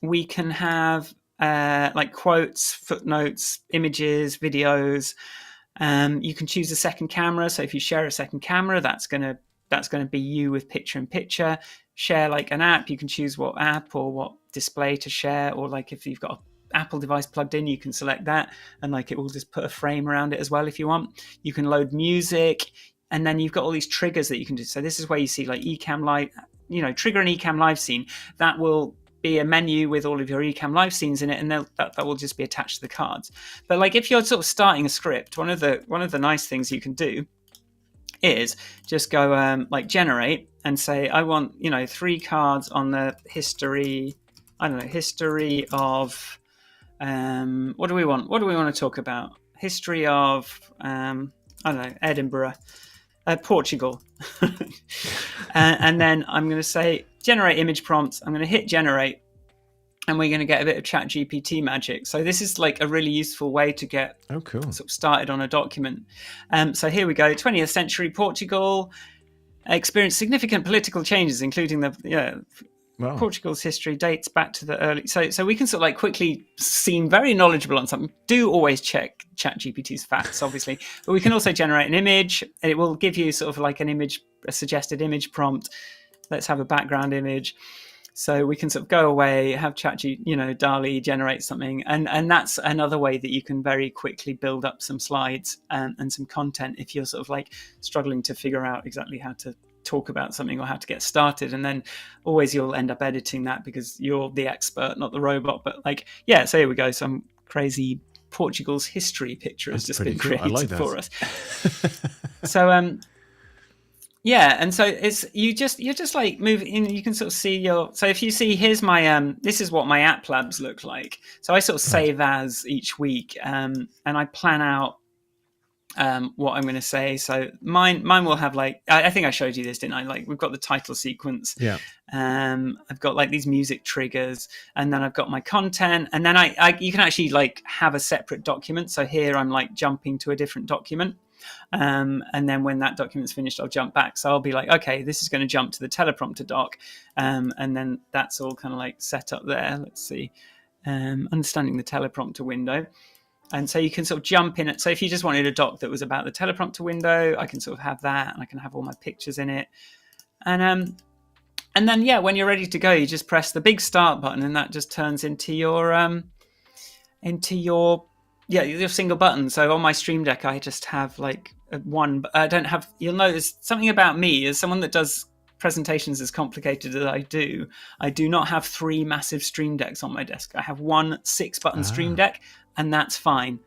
We can have like quotes, footnotes, images, videos. You can choose a second camera. So if you share a second camera, that's gonna be you with picture in picture. Share like an app, you can choose what app or what display to share, or like if you've got an Apple device plugged in, you can select that, and like it will just put a frame around it as well if you want. You can load music, and then you've got all these triggers that you can do. So this is where you see like eCam Live, trigger an eCam Live scene. That will be a menu with all of your eCam Live scenes in it, and that will just be attached to the cards. But like if you're sort of starting a script, one of the nice things you can do is just go like generate and say, I want 3 cards on the history of What do we want? What do we want to talk about? History of, I don't know, Edinburgh, Portugal. And then I'm going to say generate image prompts. I'm going to hit generate, and we're going to get a bit of ChatGPT magic. So this is like a really useful way to get cool. sort of started on a document. So here we go. 20th century Portugal experienced significant political changes, including the Wow. Portugal's history dates back to the early. So we can sort of like quickly seem very knowledgeable on something. Do always check ChatGPT's facts, obviously, but we can also generate an image, and it will give you sort of like an image, a suggested image prompt. Let's have a background image. So we can sort of go away, have DALL-E generate something, and that's another way that you can very quickly build up some slides and some content if you're sort of like struggling to figure out exactly how to talk about something or how to get started. And then always you'll end up editing that because you're the expert, not the robot. But like, yeah, so here we go. Some crazy Portugal's history picture has just been created for us. So yeah, and so you're just like move in. You can sort of see so if you see, here's my this is what my app labs look like. So I sort of save as each week, and I plan out what I'm going to say. So mine will have like, I think I showed you this, didn't I? Like we've got the title sequence. Yeah. I've got like these music triggers, and then I've got my content, and then you can actually like have a separate document. So here I'm like jumping to a different document. And then when that document's finished, I'll jump back. So I'll be like, okay, this is going to jump to the teleprompter doc. And then that's all kind of like set up there. Let's see. Understanding the teleprompter window. And so you can sort of jump in it. So if you just wanted a doc that was about the teleprompter window, I can sort of have that, and I can have all my pictures in it. And then, yeah, when you're ready to go, you just press the big start button, and that just turns into your single button. So on my Stream Deck, I just have like one. I don't have. You'll notice something about me as someone that does presentations as complicated as I do not have 3 massive Stream Decks on my desk. I have one 6-button Stream Deck, and that's fine.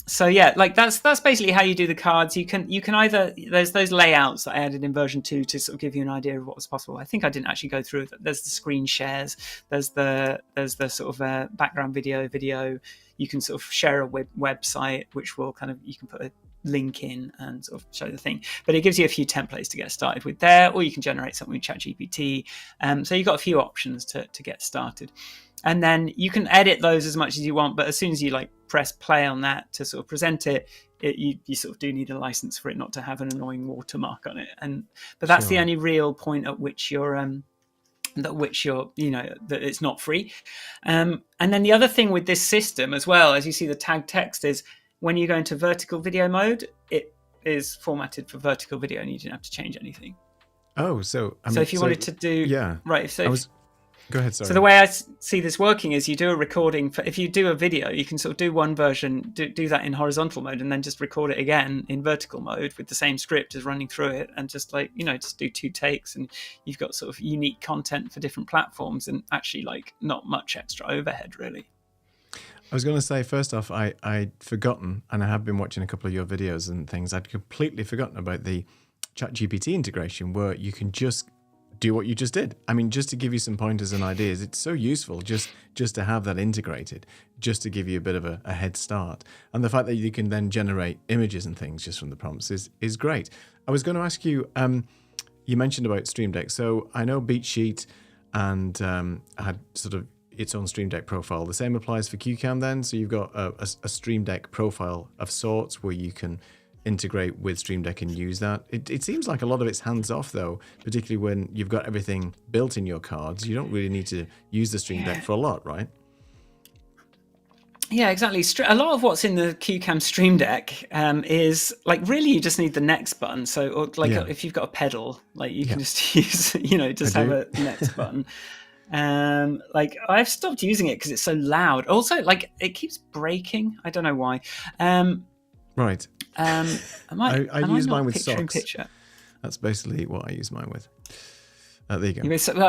So yeah, like that's basically how you do the cards. You can either, there's those layouts that I added in version 2 to sort of give you an idea of what was possible. I think I didn't actually go through it. There's the screen shares. There's the sort of background video. You can sort of share a website, which will kind of, you can put a link in and sort of show the thing, but it gives you a few templates to get started with there, or you can generate something with ChatGPT. So you've got a few options to get started, and then you can edit those as much as you want. But as soon as you like press play on that to sort of present it, you sort of do need a license for it not to have an annoying watermark on it. But that's the only real point at which you're that it's not free. And then the other thing with this system as well, as you see the tag text, is when you go into vertical video mode, it is formatted for vertical video, and you didn't have to change anything. Oh, so if you wanted to do right, go ahead. Sorry. So the way I see this working is you do a recording. If you do a video, you can sort of do one version, do that in horizontal mode, and then just record it again in vertical mode with the same script as running through it, and just like just do 2 takes, and you've got sort of unique content for different platforms, and actually like not much extra overhead really. I was going to say, first off, I'd forgotten, and I have been watching a couple of your videos and things, I'd completely forgotten about the ChatGPT integration, where you can just do what you just did. I mean, just to give you some pointers and ideas, it's so useful just to have that integrated, just to give you a bit of a head start. And the fact that you can then generate images and things just from the prompts is great. I was going to ask you, you mentioned about Stream Deck. So I know BeatSheet and had sort of its own Stream Deck profile. The same applies for CueCam then? So you've got a Stream Deck profile of sorts where you can integrate with Stream Deck and use that. It seems like a lot of it's hands-off though, particularly when you've got everything built in your cards. You don't really need to use the Stream Deck for a lot, right? Yeah, exactly. A lot of what's in the CueCam Stream Deck is like really you just need the next button. So or like if you've got a pedal, like you can just use, just have a next button. Like I've stopped using it because it's so loud. Also, like it keeps breaking. I don't know why. Right. I use mine with socks. Picture? That's basically what I use mine with. There you go.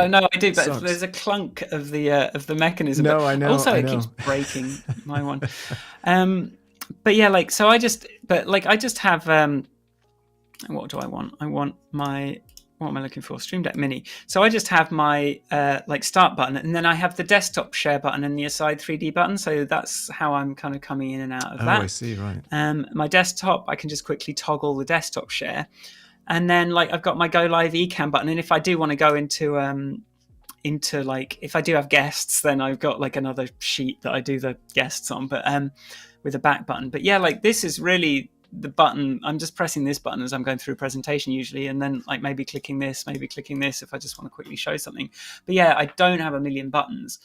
No, I do, but socks. There's a clunk of the mechanism. No, I know. Also, it keeps breaking my one. But yeah, like so, I just have. What do I want? I want my what am I looking for? Stream Deck Mini. So I just have my like start button, and then I have the desktop share button and the aside 3D button. So that's how I'm kind of coming in and out of that. I see, right. My desktop, I can just quickly toggle the desktop share. And then like I've got my Go Live eCam button. And if I do want to go into like, if I do have guests, then I've got like another sheet that I do the guests on, but with a back button. But yeah, like this is really the button. I'm just pressing this button as I'm going through a presentation usually, and then like maybe clicking this if I just want to quickly show something. But yeah, I don't have a million buttons.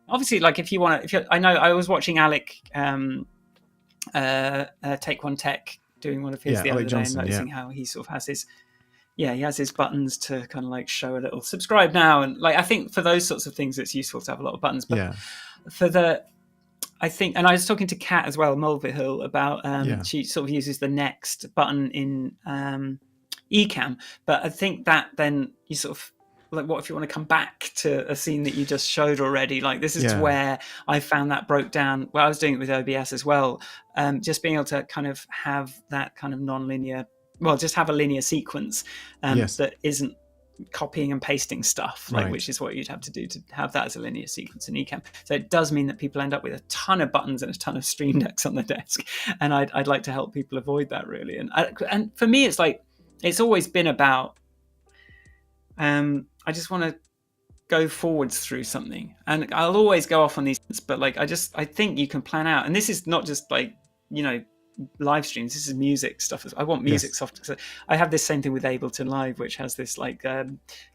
Obviously, like if you want to, I know I was watching Alec Take One Tech doing one of his the other day, and noticing how he sort of has his he has his buttons to kind of like show a little subscribe now, and like I think for those sorts of things it's useful to have a lot of buttons. But for the I think, and I was talking to Kat as well, Mulvihill, about she sort of uses the next button in eCam, but I think that then you sort of like, what if you want to come back to a scene that you just showed already? Like this is where I found that broke down. Well, I was doing it with OBS as well. Just being able to kind of have that kind of non-linear, well, just have a linear sequence that isn't copying and pasting stuff, like which is what you'd have to do to have that as a linear sequence in eCam. So it does mean that people end up with a ton of buttons and a ton of Stream Decks on the desk, and I'd like to help people avoid that really. And for me, it's like it's always been about I just want to go forwards through something, and I'll always go off on these, but like I think you can plan out, and this is not just like live streams, this is music stuff. I want music software. I have this same thing with Ableton Live, which has this like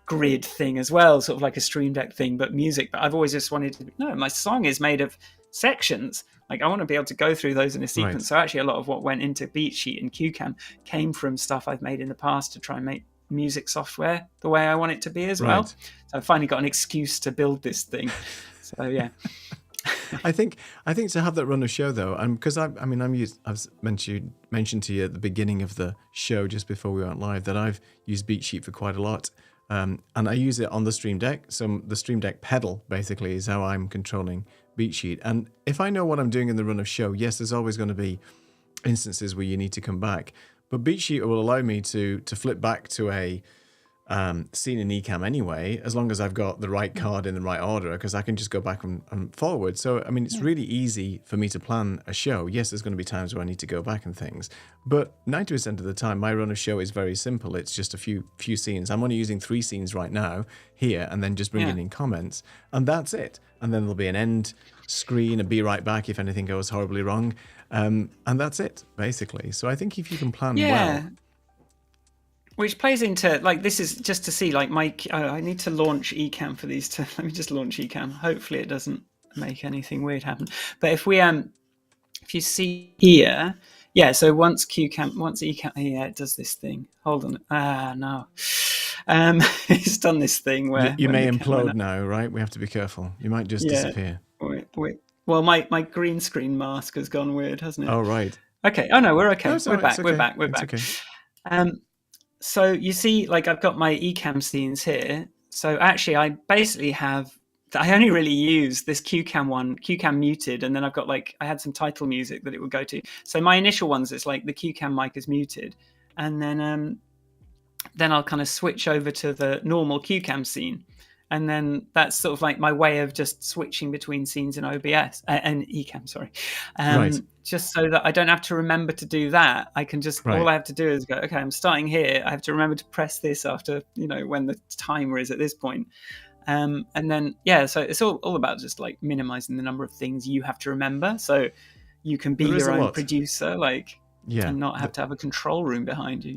grid thing as well, sort of like a Stream Deck thing, but music. But I've always just wanted to my song is made of sections. Like I want to be able to go through those in a sequence. So actually a lot of what went into BeatSheet and CueCam came from stuff I've made in the past to try and make music software the way I want it to be as well. So I finally got an excuse to build this thing. So yeah. I think to have that run of show though, and because I've mentioned to you at the beginning of the show just before we went live that I've used BeatSheet for quite a lot, and I use it on the Stream Deck. So the Stream Deck pedal basically is how I'm controlling BeatSheet. And if I know what I'm doing in the run of show, yes, there's always going to be instances where you need to come back. But BeatSheet will allow me to flip back to a scene in eCam anyway, as long as I've got the right card in the right order, because I can just go back and forward. So, I mean, it's really easy for me to plan a show. Yes, there's going to be times where I need to go back and things, but 90% of the time, my run of show is very simple. It's just a few scenes. I'm only using 3 scenes right now here, and then just bringing in comments, and that's it. And then there'll be an end screen, and be right back if anything goes horribly wrong. And that's it, basically. So I think if you can plan well. Which plays into, like, this is just to see, like, I need to launch eCam for these two. Let me just launch eCam. Hopefully it doesn't make anything weird happen. But if you see here, so once eCam, it does this thing. Hold on. No. It's done this thing where... You may implode now, right? We have to be careful. You might just disappear. Wait. Well, my green screen mask has gone weird, hasn't it? Oh, right. Okay. Oh, no, we're okay. No, we're back. Okay. We're back. We're back. Okay. So you see, like I've got my eCam scenes here. So actually I basically I only really use this CueCam one, CueCam muted, and then I've got I had some title music that it would go to. So my initial ones, it's like the CueCam mic is muted, and then I'll kind of switch over to the normal CueCam scene. And then that's sort of like my way of just switching between scenes in OBS and eCam, sorry. Just so that I don't have to remember to do that. I can just, all I have to do is go, okay, I'm starting here. I have to remember to press this after, when the timer is at this point. And then, so it's all about just like minimizing the number of things you have to remember. So you can be your own producer, and not have to have a control room behind you,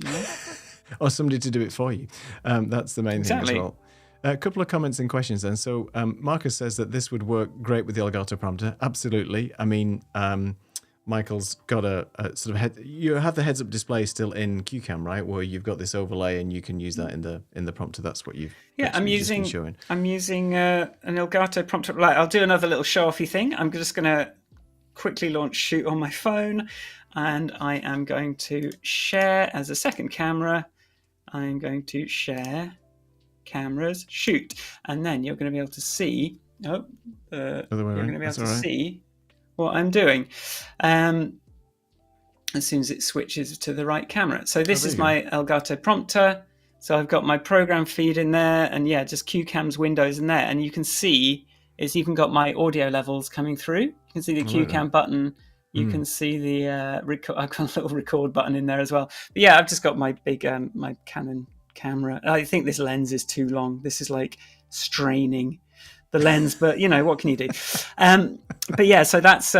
Or somebody to do it for you. That's the main thing as well. A couple of comments and questions then. So Marcus says that this would work great with the Elgato prompter. Absolutely. I mean, Michael's got a sort of you have the heads-up display still in CueCam, right? Where you've got this overlay and you can use that in the prompter. That's what you've I'm using an Elgato prompter. I'll do another little show-offy thing. I'm just going to quickly launch Shoot on my phone, and I am going to share as a second camera. I'm going to share cameras, shoot, and then you're going to be able to see see what I'm doing as soon as it switches to the right camera. So this is my Elgato prompter. So I've got my program feed in there, and yeah, just CueCam's windows in there, and you can see it's even got my audio levels coming through. You can see the CueCam button. You can see the I've got a little record button in there as well. But yeah, I've just got my big my Canon camera. I think this lens is too long. This is like straining the lens, but you know, what can you do? But yeah, so that's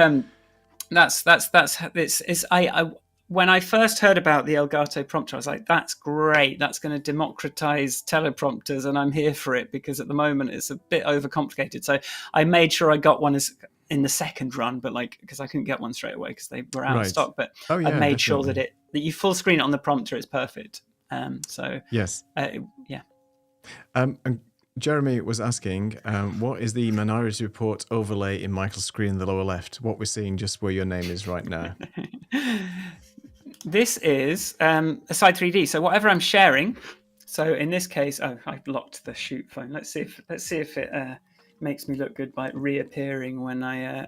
I when I first heard about the Elgato prompter, I was like, that's great. That's going to democratize teleprompters, and I'm here for it, because at the moment it's a bit overcomplicated. So I made sure I got one in the second run, but like, because I couldn't get one straight away because they were out of stock. But I made sure that you full screen it on the prompter is perfect. So yes, yeah. And Jeremy was asking, what is the Minority Report overlay in Michael's screen in the lower left? What we're seeing just where your name is right now. This is a Side 3D. So whatever I'm sharing. So in this case, I locked the shoot phone. Let's see if it makes me look good by reappearing when I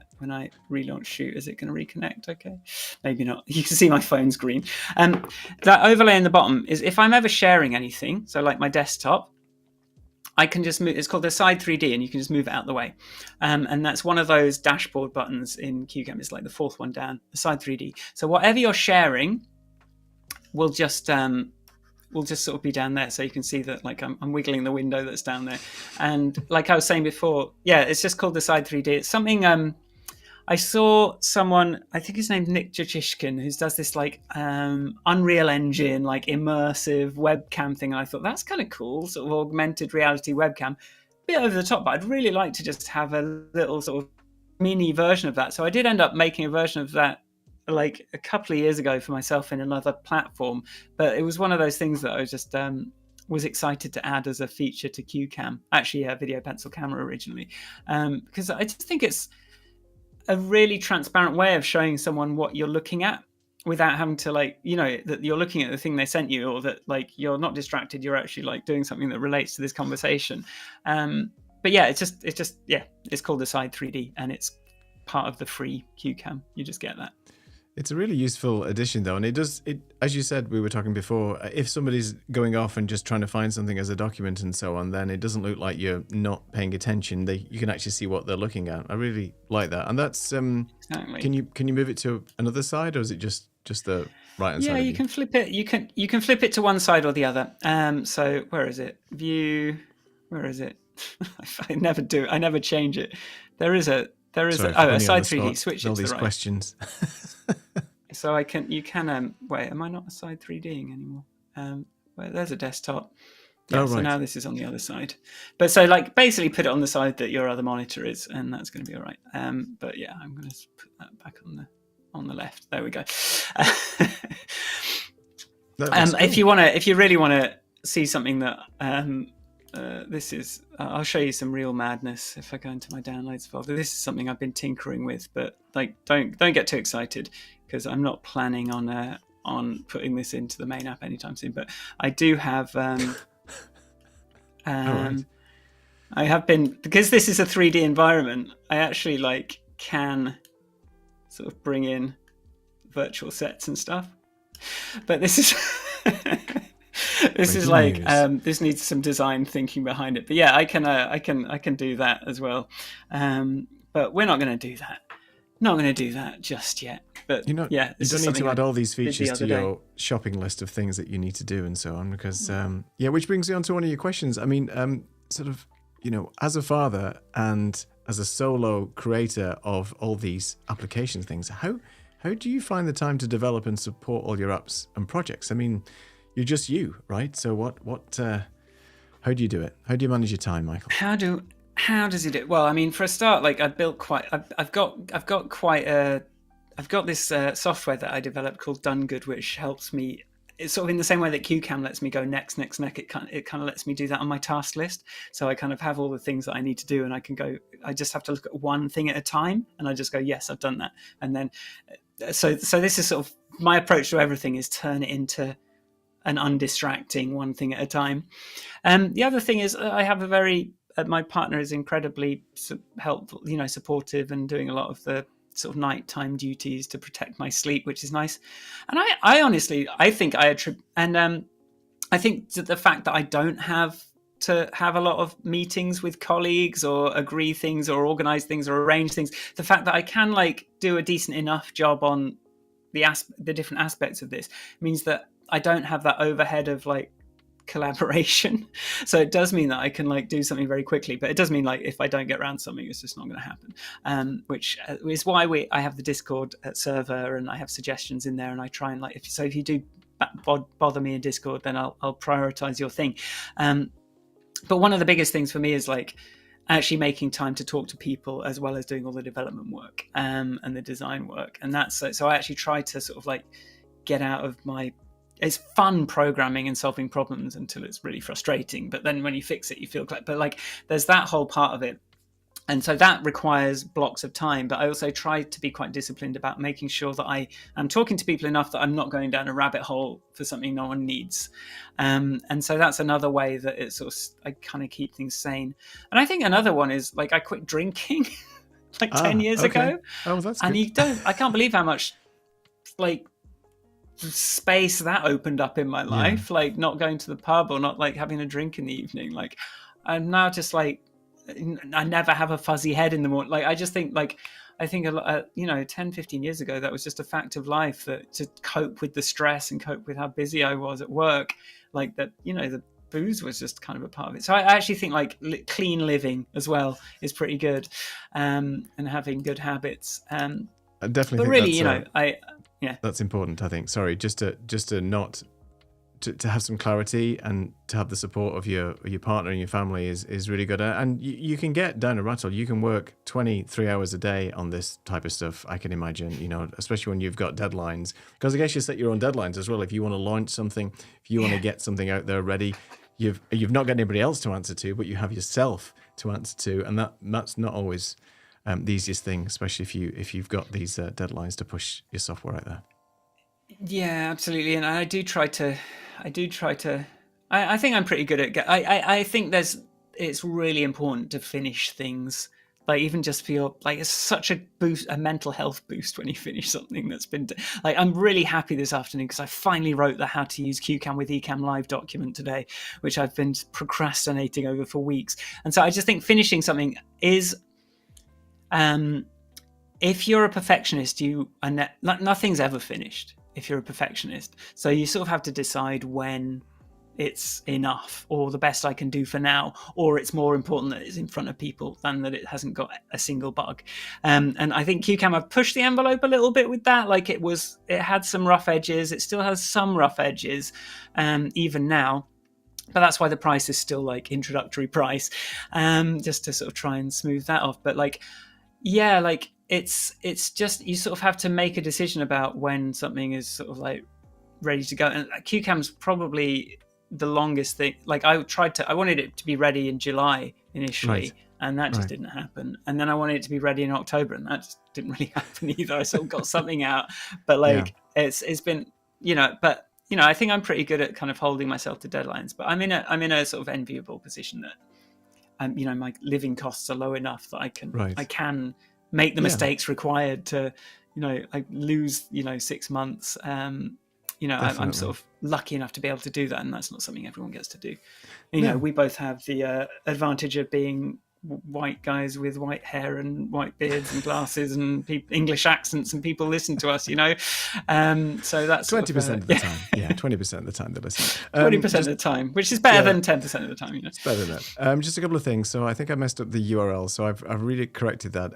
relaunch shoot. Is it going to reconnect? Okay, maybe not. You can see my phone's green. That overlay in the bottom is if I'm ever sharing anything. So like my desktop, I can just move. It's called the Side 3D, and you can just move it out of the way. And that's one of those dashboard buttons in CueCam. It's like the fourth one down, the Side 3D. So whatever you're sharing will just sort of be down there. So you can see that like I'm wiggling the window that's down there. And like I was saying before, yeah, it's just called the Side 3D. It's something I saw someone, I think his name's Nick Jachishkin, who does this like Unreal Engine, like immersive webcam thing. And I thought that's kind of cool, sort of augmented reality webcam. A bit over the top, but I'd really like to just have a little sort of mini version of that. So I did end up making a version of that like a couple of years ago for myself in another platform. But it was one of those things that I was just was excited to add as a feature to CueCam. Actually, a video pencil camera originally, because I just think it's a really transparent way of showing someone what you're looking at without having to like, you know, that you're looking at the thing they sent you, or that like you're not distracted, you're actually like doing something that relates to this conversation. But yeah, it's just yeah, it's called the Side 3D, and it's part of the free CueCam. You just get that. It's a really useful addition, though, and it as you said, we were talking before, if somebody's going off and just trying to find something as a document and so on, then it doesn't look like you're not paying attention. You can actually see what they're looking at. I really like that, and that's exactly. Can you move it to another side, or is it just the right hand side? Yeah, you can flip it. You can flip it to one side or the other. So where is it? View. Where is it? I never do. I never change it. There is a Side 3D. Switch it to the right. Questions. So you can wait. Am I not a Side 3Ding anymore? Well, there's a desktop. Yeah, so now this is on the other side. But so like basically put it on the side that your other monitor is, and that's going to be all right. But yeah, I'm going to put that back on the left. There we go. Cool. If you really want to see something that this is, I'll show you some real madness if I go into my downloads folder. This is something I've been tinkering with, but like don't get too excited, because I'm not planning on putting this into the main app anytime soon. But I do have I have been, because this is a 3D environment, I actually like can sort of bring in virtual sets and stuff. But this is this is like this needs some design thinking behind it. But yeah, I can do that as well. But we're not going to do that. Not going to do that just yet. But you don't need to add all these features to your shopping list of things that you need to do and so on, because which brings me on to one of your questions. I mean, sort of, you know, as a father and as a solo creator of all these application things, how do you find the time to develop and support all your apps and projects? I mean, you're just you, right? So how do you do it? How do you manage your time, Michael? How does he do it? Well, I mean, for a start, like I've got this software that I developed called Done Good, which helps me. It's sort of in the same way that CueCam lets me go next. It kind of lets me do that on my task list. So I kind of have all the things that I need to do, and I can go. I just have to look at one thing at a time, and I just go, yes, I've done that. And then, so this is sort of my approach to everything: is turn it into an undistracting one thing at a time. The other thing is I have a very my partner is incredibly helpful, you know, supportive, and doing a lot of the sort of nighttime duties to protect my sleep, which is nice. And I honestly think I attribute, and I think the fact that I don't have to have a lot of meetings with colleagues or agree things or organize things or arrange things, the fact that I can like do a decent enough job on the different aspects of this means that I don't have that overhead of like collaboration. So it does mean that I can like do something very quickly, but it does mean like if I don't get around something, it's just not going to happen. Which is why I have the Discord server and I have suggestions in there, and I try and like if you do bother me in Discord, then I'll prioritize your thing. But one of the biggest things for me is like actually making time to talk to people as well as doing all the development work and the design work. And that's so I actually try to sort of like get out of my, it's fun programming and solving problems until it's really frustrating. But then when you fix it, you feel like, but like there's that whole part of it. And so that requires blocks of time. But I also try to be quite disciplined about making sure that I am talking to people enough that I'm not going down a rabbit hole for something no one needs. And so that's another way that it's sort of, I kind of keep things sane. And I think another one is like I quit drinking like 10 years ago. Oh, that's and good. I can't believe how much like space that opened up in my life, like not going to the pub or not like having a drink in the evening. Like I'm now just like, I never have a fuzzy head in the morning. Like I just think like, I think a lot, 10, 15 years ago, that was just a fact of life, that to cope with the stress and cope with how busy I was at work, like that, the booze was just kind of a part of it. So I actually think like clean living as well is pretty good, and having good habits. I definitely but think really, that's important. I think. Sorry, just to not to have some clarity and to have the support of your partner and your family is really good. And you can get down a rabbit hole. You can work 23 hours a day on this type of stuff, I can imagine, especially when you've got deadlines. Because I guess you set your own deadlines as well. If you want to launch something, if you want to get something out there ready, you've not got anybody else to answer to, but you have yourself to answer to. And that's not always the easiest thing, especially if you've got these deadlines to push your software out there. Yeah, absolutely. And I try to, I think I'm pretty good at, I think it's really important to finish things. Like even just feel like it's such a boost, a mental health boost when you finish something that's been, like, I'm really happy this afternoon because I finally wrote the how to use CueCam with eCam live document today, which I've been procrastinating over for weeks. And so I just think finishing something is, if you're a perfectionist, nothing's ever finished if you're a perfectionist. So you sort of have to decide when it's enough, or the best I can do for now, or it's more important that it's in front of people than that it hasn't got a single bug. And I think CueCam have pushed the envelope a little bit with that. Like it had some rough edges. It still has some rough edges, even now. But that's why the price is still like introductory price, just to sort of try and smooth that off. But like, yeah, like it's just, you sort of have to make a decision about when something is sort of like ready to go. And CueCam's probably the longest thing. Like I wanted it to be ready in July initially, right, and that just didn't happen. And then I wanted it to be ready in October, and that just didn't really happen either. I sort of got something out, but like it's been, but I think I'm pretty good at kind of holding myself to deadlines. But I'm in a sort of enviable position that my living costs are low enough that I can make the mistakes required to, I lose, 6 months. I'm sort of lucky enough to be able to do that, and that's not something everyone gets to do. We both have the advantage of being white guys with white hair and white beards and glasses and English accents, and people listen to us, so that's 20% of the time. Yeah, 20% of the time they listen. 20% of the time, which is better than 10% of the time. It's better than that. Just a couple of things. So I think I messed up the URL, so I've really corrected that.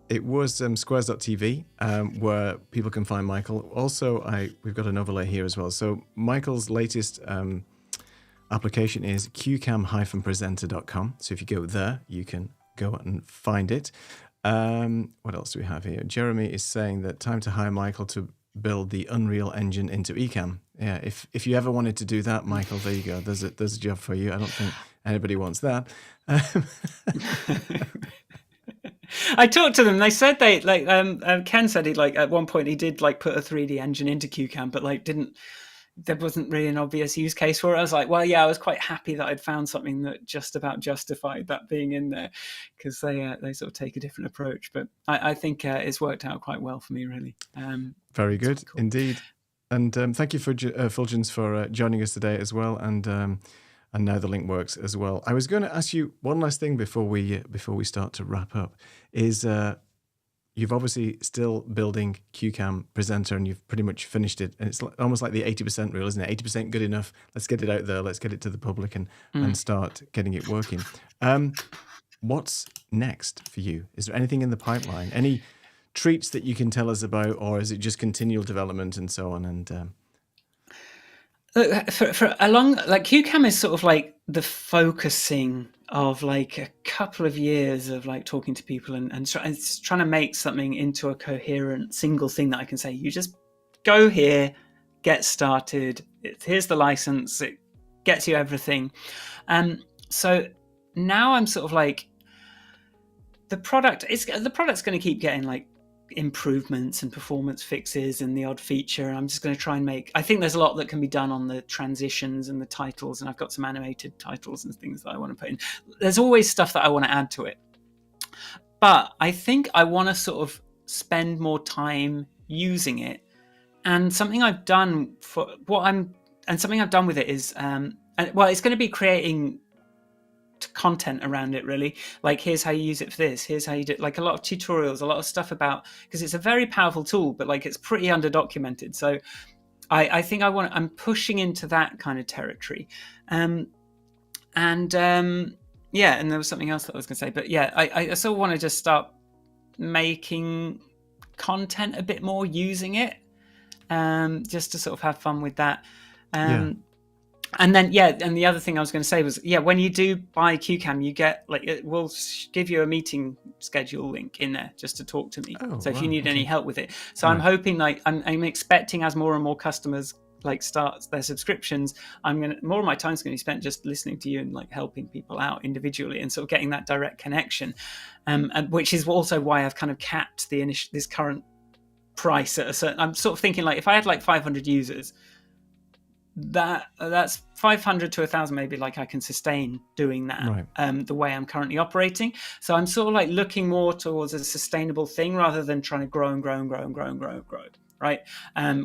It was squares.tv, where people can find Michael. Also, we've got an overlay here as well. So Michael's latest application is CueCam-presenter.com. So if you go there, you can go and find it. What else do we have here? Jeremy is saying that time to hire Michael to build the Unreal Engine into eCam. Yeah, if you ever wanted to do that, Michael, there you go. There's a job for you. I don't think anybody wants that. I talked to them. They said they Ken said he at one point he did put a 3D engine into CueCam, but there wasn't really an obvious use case for it. I was like, well, yeah, I was quite happy that I'd found something that just about justified that being in there, because they sort of take a different approach. But I think it's worked out quite well for me, really. Very good, cool. Indeed. And thank you for Fulgens for joining us today as well. And now the link works as well. I was going to ask you one last thing before we start to wrap up. Is you've obviously still building CueCamPresenter, and you've pretty much finished it. And it's almost like the 80% rule, isn't it? 80% good enough. Let's get it out there. Let's get it to the public and start getting it working. What's next for you? Is there anything in the pipeline? Any treats that you can tell us about, or is it just continual development and so on? And for a long, like CueCam is sort of like the focusing of like a couple of years of like talking to people and trying to make something into a coherent single thing that I can say, you just go here, get started. Here's the license. It gets you everything. So now I'm sort of like, the product's going to keep getting like improvements and performance fixes and the odd feature. I'm just going to try and I think there's a lot that can be done on the transitions and the titles, and I've got some animated titles and things that I want to put in. There's always stuff that I want to add to it, but I think I want to sort of spend more time using it. And something I've done with it is it's going to be creating content around it, really. Like, here's how you use it for this, here's how you do it, like a lot of tutorials, a lot of stuff about, because it's a very powerful tool, but like it's pretty underdocumented. So I think I'm pushing into that kind of territory. And there was something else that I was going to say, but yeah, I sort of want to just start making content a bit more using it, just to sort of have fun with that. And then, and the other thing I was going to say was, when you do buy CueCam, you get, like, it will give you a meeting schedule link in there just to talk to me. So if you need any help with it. So I'm hoping, like, I'm expecting as more and more customers like start their subscriptions, more of my time's going to be spent just listening to you and like helping people out individually and sort of getting that direct connection. And which is also why I've kind of capped this current price at a certain. I'm sort of thinking, like, if I had like 500 users, that's 500 to 1,000 maybe, like, I can sustain doing that, the way I'm currently operating. So I'm sort of like looking more towards a sustainable thing rather than trying to grow and grow and grow and grow and grow and grow, right?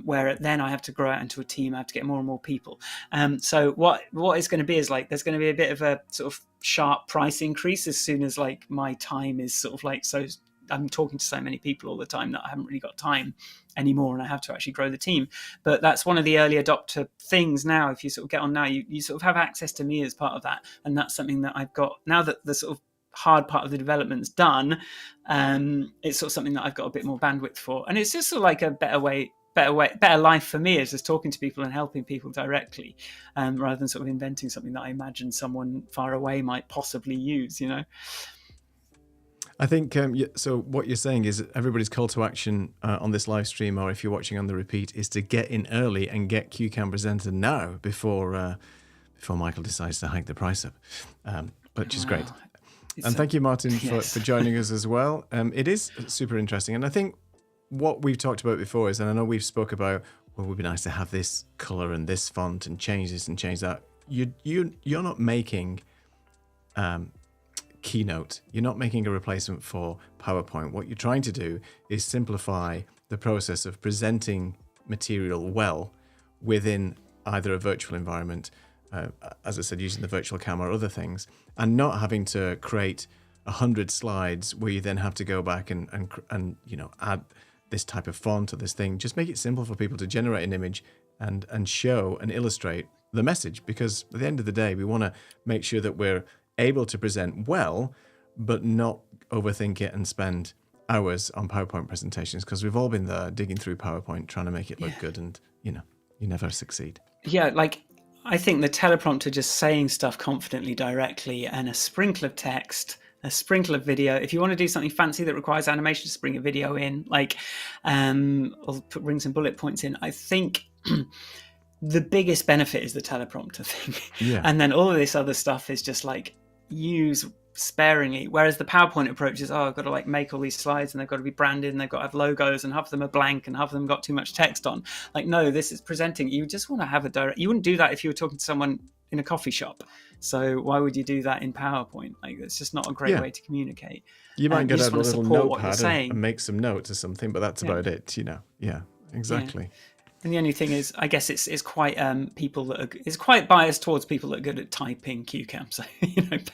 Where then I have to grow out into a team, I have to get more and more people. So what is going to be is, like, there's going to be a bit of a sort of sharp price increase as soon as, like, my time is sort of like, so I'm talking to so many people all the time that I haven't really got time anymore, and I have to actually grow the team. But that's one of the early adopter things now. If you sort of get on now, you sort of have access to me as part of that, and that's something that I've got now that the sort of hard part of the development's done. It's sort of something that I've got a bit more bandwidth for, and it's just sort of like a better life for me, is just talking to people and helping people directly, rather than sort of inventing something that I imagine someone far away might possibly use, you know. I think, so what you're saying is everybody's call to action on this live stream, or if you're watching on the repeat, is to get in early and get CueCamPresenter now before Michael decides to hike the price up, which is great. And thank you, Martin, for joining us as well. It is super interesting. And I think what we've talked about before is, and I know we've spoke about, well, it would be nice to have this color and this font and change this and change that. You're not making Keynote. You're not making a replacement for PowerPoint. What you're trying to do is simplify the process of presenting material well within either a virtual environment, as I said, using the virtual camera or other things, and not having to create 100 slides where you then have to go back and add this type of font or this thing. Just make it simple for people to generate an image and show and illustrate the message, because at the end of the day, we want to make sure that we're able to present well, but not overthink it and spend hours on PowerPoint presentations, because we've all been there digging through PowerPoint trying to make it look good, and you never succeed. Like, I think the teleprompter, just saying stuff confidently directly, and a sprinkle of text, a sprinkle of video. If you want to do something fancy that requires animation, just bring a video in, like, or bring some bullet points in. I think the biggest benefit is the teleprompter thing. And then all of this other stuff is just like, use sparingly. Whereas the PowerPoint approach is, I've got to like make all these slides and they've got to be branded and they've got to have logos, and half of them are blank and half of them got too much text on. Like, no, this is presenting. You just want to have you wouldn't do that if you were talking to someone in a coffee shop. So why would you do that in PowerPoint? Like, it's just not a great way to communicate. You might get out a little notepad and make some notes or something, but that's about it, Yeah, exactly. And the only thing is, I guess it's quite it's quite biased towards people that are good at typing CueCam. So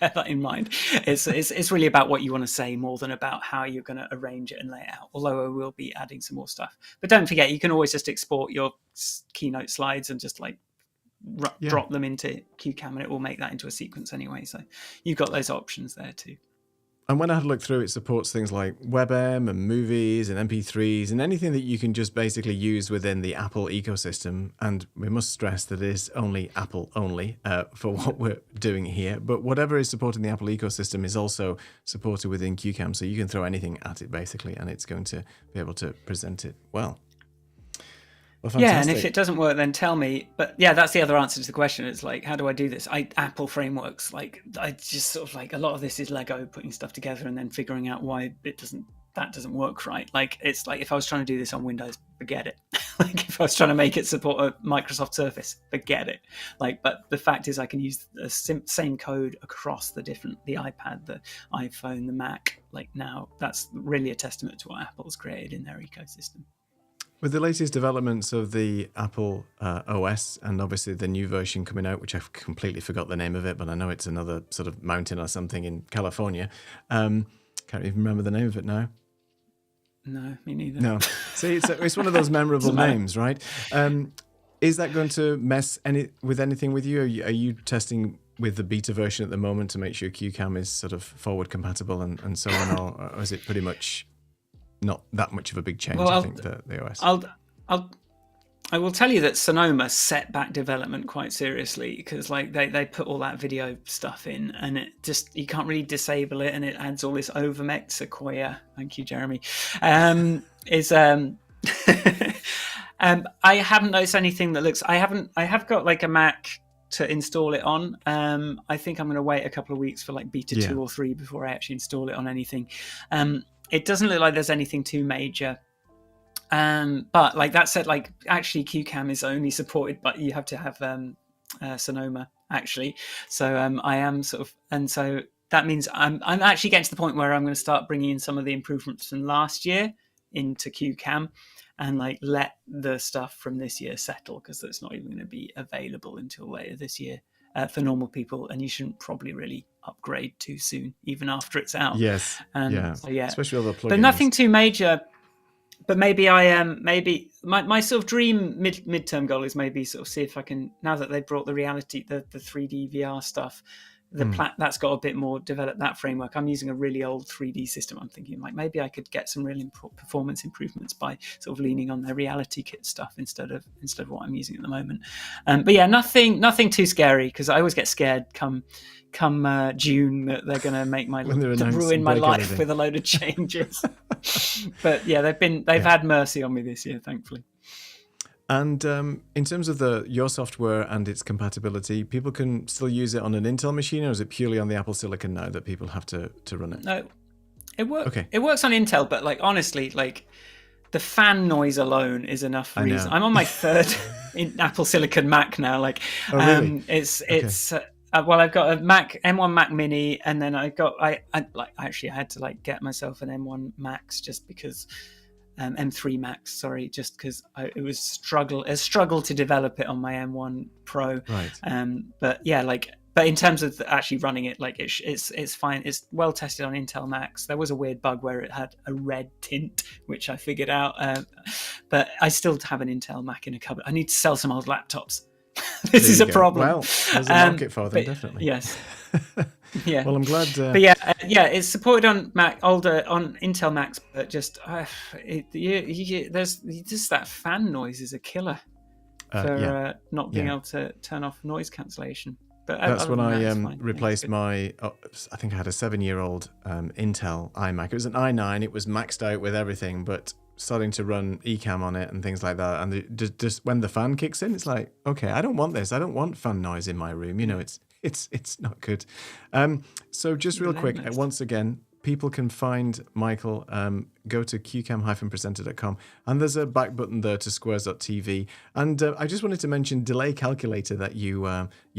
bear that in mind. It's really about what you want to say more than about how you're going to arrange it and lay it out. Although I will be adding some more stuff. But don't forget, you can always just export your keynote slides and just drop them into CueCam, and it will make that into a sequence anyway. So you've got those options there too. And when I had a look through, it supports things like WebM and movies and MP3s and anything that you can just basically use within the Apple ecosystem. And we must stress that it is only Apple only for what we're doing here. But whatever is supporting the Apple ecosystem is also supported within CueCam. So you can throw anything at it basically, and it's going to be able to present it well. Well, yeah, and if it doesn't work, then tell me. But yeah, that's the other answer to the question. It's like, how do I do this? Apple frameworks, like I just sort of like a lot of this is Lego putting stuff together and then figuring out why that doesn't work right. Like it's like if I was trying to do this on Windows, forget it. Like if I was trying to make it support a Microsoft Surface, forget it. Like, but the fact is, I can use the same code across the iPad, the iPhone, the Mac. Like now, that's really a testament to what Apple's created in their ecosystem. With the latest developments of the Apple OS and obviously the new version coming out, which I've completely forgot the name of it, but I know it's another sort of mountain or something in California. Can't even remember the name of it now. No, me neither. No. See, it's one of those memorable names, right? Is that going to mess with anything with you? Are you testing with the beta version at the moment to make sure CueCam is sort of forward compatible and so on, or is it pretty much not that much of a big change? Well, I think the OS. I will tell you that Sonoma set back development quite seriously because like they put all that video stuff in and it just you can't really disable it and it adds all this overmech Sequoia. Thank you, Jeremy. I haven't noticed anything that looks. I have got like a Mac to install it on. I think I'm going to wait a couple of weeks for like beta 2 or 3 before I actually install it on anything. It doesn't look like there's anything too major. But like that said, like actually CueCam is only supported, but you have to have Sonoma actually. So I am sort of, and so that means I'm actually getting to the point where I'm going to start bringing in some of the improvements from last year into CueCam and like let the stuff from this year settle because that's not even going to be available until later this year. For normal people, and you shouldn't probably really upgrade too soon, even after it's out. Yes, so yeah, especially all the plugins. But nothing too major. But maybe maybe my sort of dream midterm goal is maybe sort of see if I can, now that they've brought the 3D VR stuff, that's got a bit more developed, that framework. I'm using a really old 3D system. I'm thinking like maybe I could get some real performance improvements by sort of leaning on their reality kit stuff instead of what I'm using at the moment. But yeah, nothing too scary because I always get scared come June that they're going to make ruin my life with a load of changes. But yeah, they've had mercy on me this year, thankfully. And in terms of your software and its compatibility, people can still use it on an Intel machine, or is it purely on the Apple Silicon now that people have to run it? No, it works. Okay. It works on Intel, but like honestly, like the fan noise alone is enough reason. I'm on my third Apple Silicon Mac now. Like, really? Well, I've got a M1 Mac Mini, and then I actually had to like get myself an M1 Max just because. M3 Max, sorry, just because it was a struggle to develop it on my M1 Pro. Right. But yeah, but in terms of actually running it, like it's fine. It's well tested on Intel Macs. There was a weird bug where it had a red tint, which I figured out. But I still have an Intel Mac in a cupboard. I need to sell some old laptops. This is a problem. Well, there's a market for them, definitely. Yes. Yeah. Well, I'm glad. But yeah, it's supported on on Intel Macs, but just there's just that fan noise is a killer for not being able to turn off noise cancellation. But that's when I replaced my. I think I had a 7-year-old Intel iMac. It was an i9. It was maxed out with everything, but starting to run eCam on it and things like that. And just when the fan kicks in, it's like, okay, I don't want this. I don't want fan noise in my room. You know, it's not good. So just real quick, once again, people can find Michael. Go to CueCam-presenter.com, and there's a back button there to squares.tv. And I just wanted to mention delay calculator that you've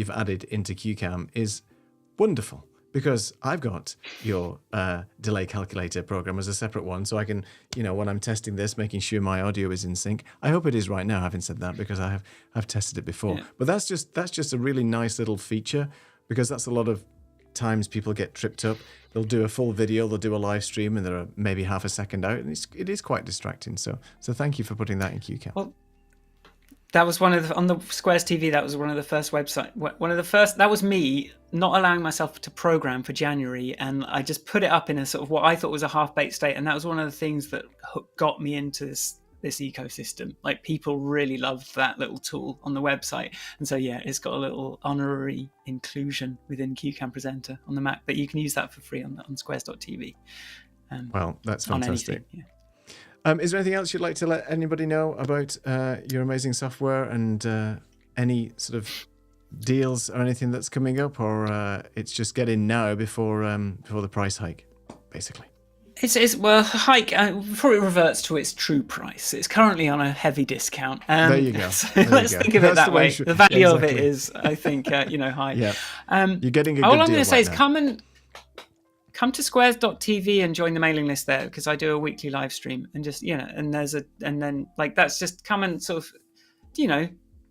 added into CueCam is wonderful. because I've got your delay calculator program as a separate one, so I can, when I'm testing this, making sure my audio is in sync. I hope it is right now, having said that, because I've tested it before. Yeah. But that's just a really nice little feature, because that's a lot of times people get tripped up. They'll do a full video, they'll do a live stream, and they're maybe half a second out, and it is quite distracting. So thank you for putting that in CueCam. Well, that was on the Squares TV. That was one of the first websites. That was me not allowing myself to program for January, and I just put it up in a sort of what I thought was a half-baked state, and that was one of the things that got me into this ecosystem. Like, people really loved that little tool on the website, and so it's got a little honorary inclusion within Cue CamPresenter on the Mac, but you can use that for free on squares.tv. Well, that's fantastic. On anything, is there anything else you'd like to let anybody know about your amazing software, and any sort of deals or anything that's coming up, or it's just get in now before the price hike, basically? Hike before it reverts to its true price. It's currently on a heavy discount. There you go. So let's think of it that way. The value of it is, I think, high. Yeah. You're getting a good all deal. I'm going to say is now. come to squares.tv and join the mailing list there, because I do a weekly live stream, and just that's just come and sort of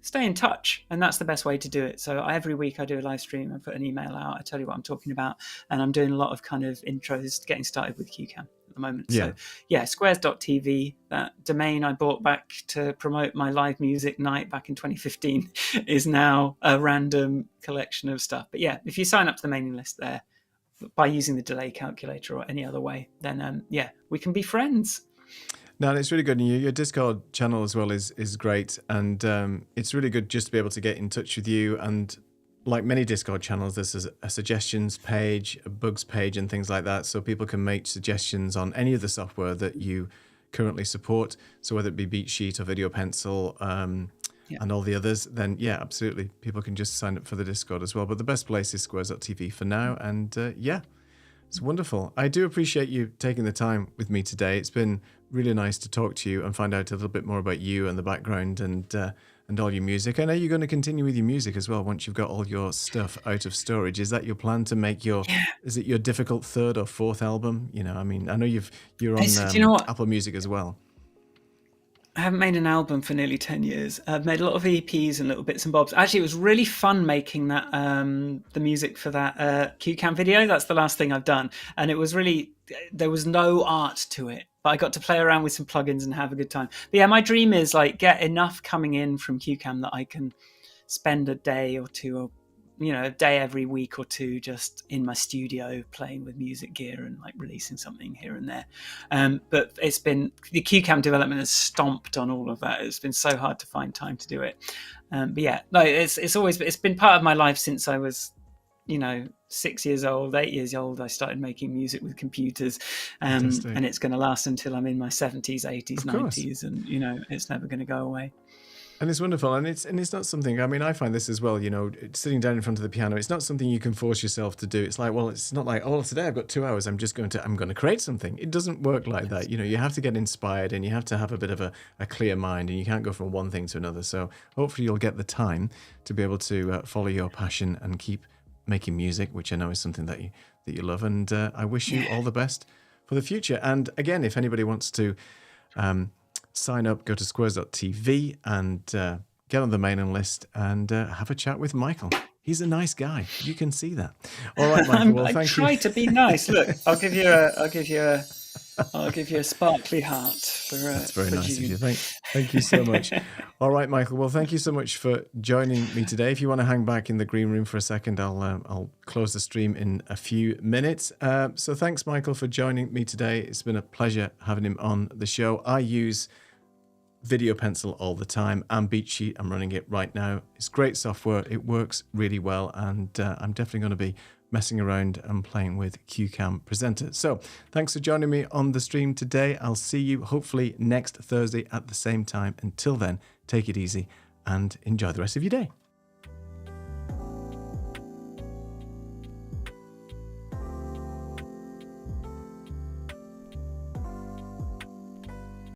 stay in touch, and that's the best way to do it. So every week I do a live stream, I put an email out, I tell you what I'm talking about, and I'm doing a lot of kind of intros, getting started with CueCam at the moment. Yeah. So squares.tv, that domain I bought back to promote my live music night back in 2015 is now a random collection of stuff. But if you sign up to the mailing list there by using the delay calculator or any other way, then we can be friends. No, it's really good. And your Discord channel as well is great. And it's really good just to be able to get in touch with you. And like many Discord channels, there's a suggestions page, a bugs page, and things like that. So people can make suggestions on any of the software that you currently support. So whether it be BeatSheet or Video Pencil and all the others, then absolutely. People can just sign up for the Discord as well. But the best place is squares.tv for now. And it's wonderful. I do appreciate you taking the time with me today. It's been really nice to talk to you and find out a little bit more about you and the background and all your music. I know you're going to continue with your music as well once you've got all your stuff out of storage. Is that your plan to make is it your difficult third or fourth album? I know you're on Apple Music as well. I haven't made an album for nearly 10 years. I've made a lot of EPs and little bits and bobs. Actually, it was really fun making that the music for that CueCam video. That's the last thing I've done. And it was really, there was no art to it. But I got to play around with some plugins and have a good time. But my dream is get enough coming in from CueCam that I can spend a day or two, or a day every week or two just in my studio playing with music gear and releasing something here and there. But it's been, the CueCam development has stomped on all of that. It's been so hard to find time to do it. It's been part of my life since I was 6 years old, 8 years old. I started making music with computers, and it's going to last until I'm in my 70s, 80s, 90s, and it's never going to go away. And it's wonderful, and it's not something. I mean, I find this as well. Sitting down in front of the piano, it's not something you can force yourself to do. It's like, well, it's not like, oh, today I've got 2 hours. I'm going to create something. It doesn't work like that. You have to get inspired, and you have to have a bit of a clear mind, and you can't go from one thing to another. So hopefully you'll get the time to be able to follow your passion and keep making music, which I know is something that you love. And I wish you all the best for the future. And again, if anybody wants to sign up, go to squares.tv and get on the mailing list and have a chat with Michael. He's a nice guy. You can see that. All right, Michael. Well, thank you. I try to be nice. Look, I'll give you a sparkly heart for. That's very for nice June. of you. Thank you so much. All right, Michael. Well, thank you so much for joining me today. If you want to hang back in the green room for a second, I'll close the stream in a few minutes. So thanks, Michael, for joining me today. It's been a pleasure having him on the show. I use Video Pencil all the time and BeatSheet. I'm running it right now. It's great software. It works really well, and I'm definitely going to be messing around and playing with Cue CamPresenter. So thanks for joining me on the stream today. I'll see you hopefully next Thursday at the same time. Until then, take it easy and enjoy the rest of your day.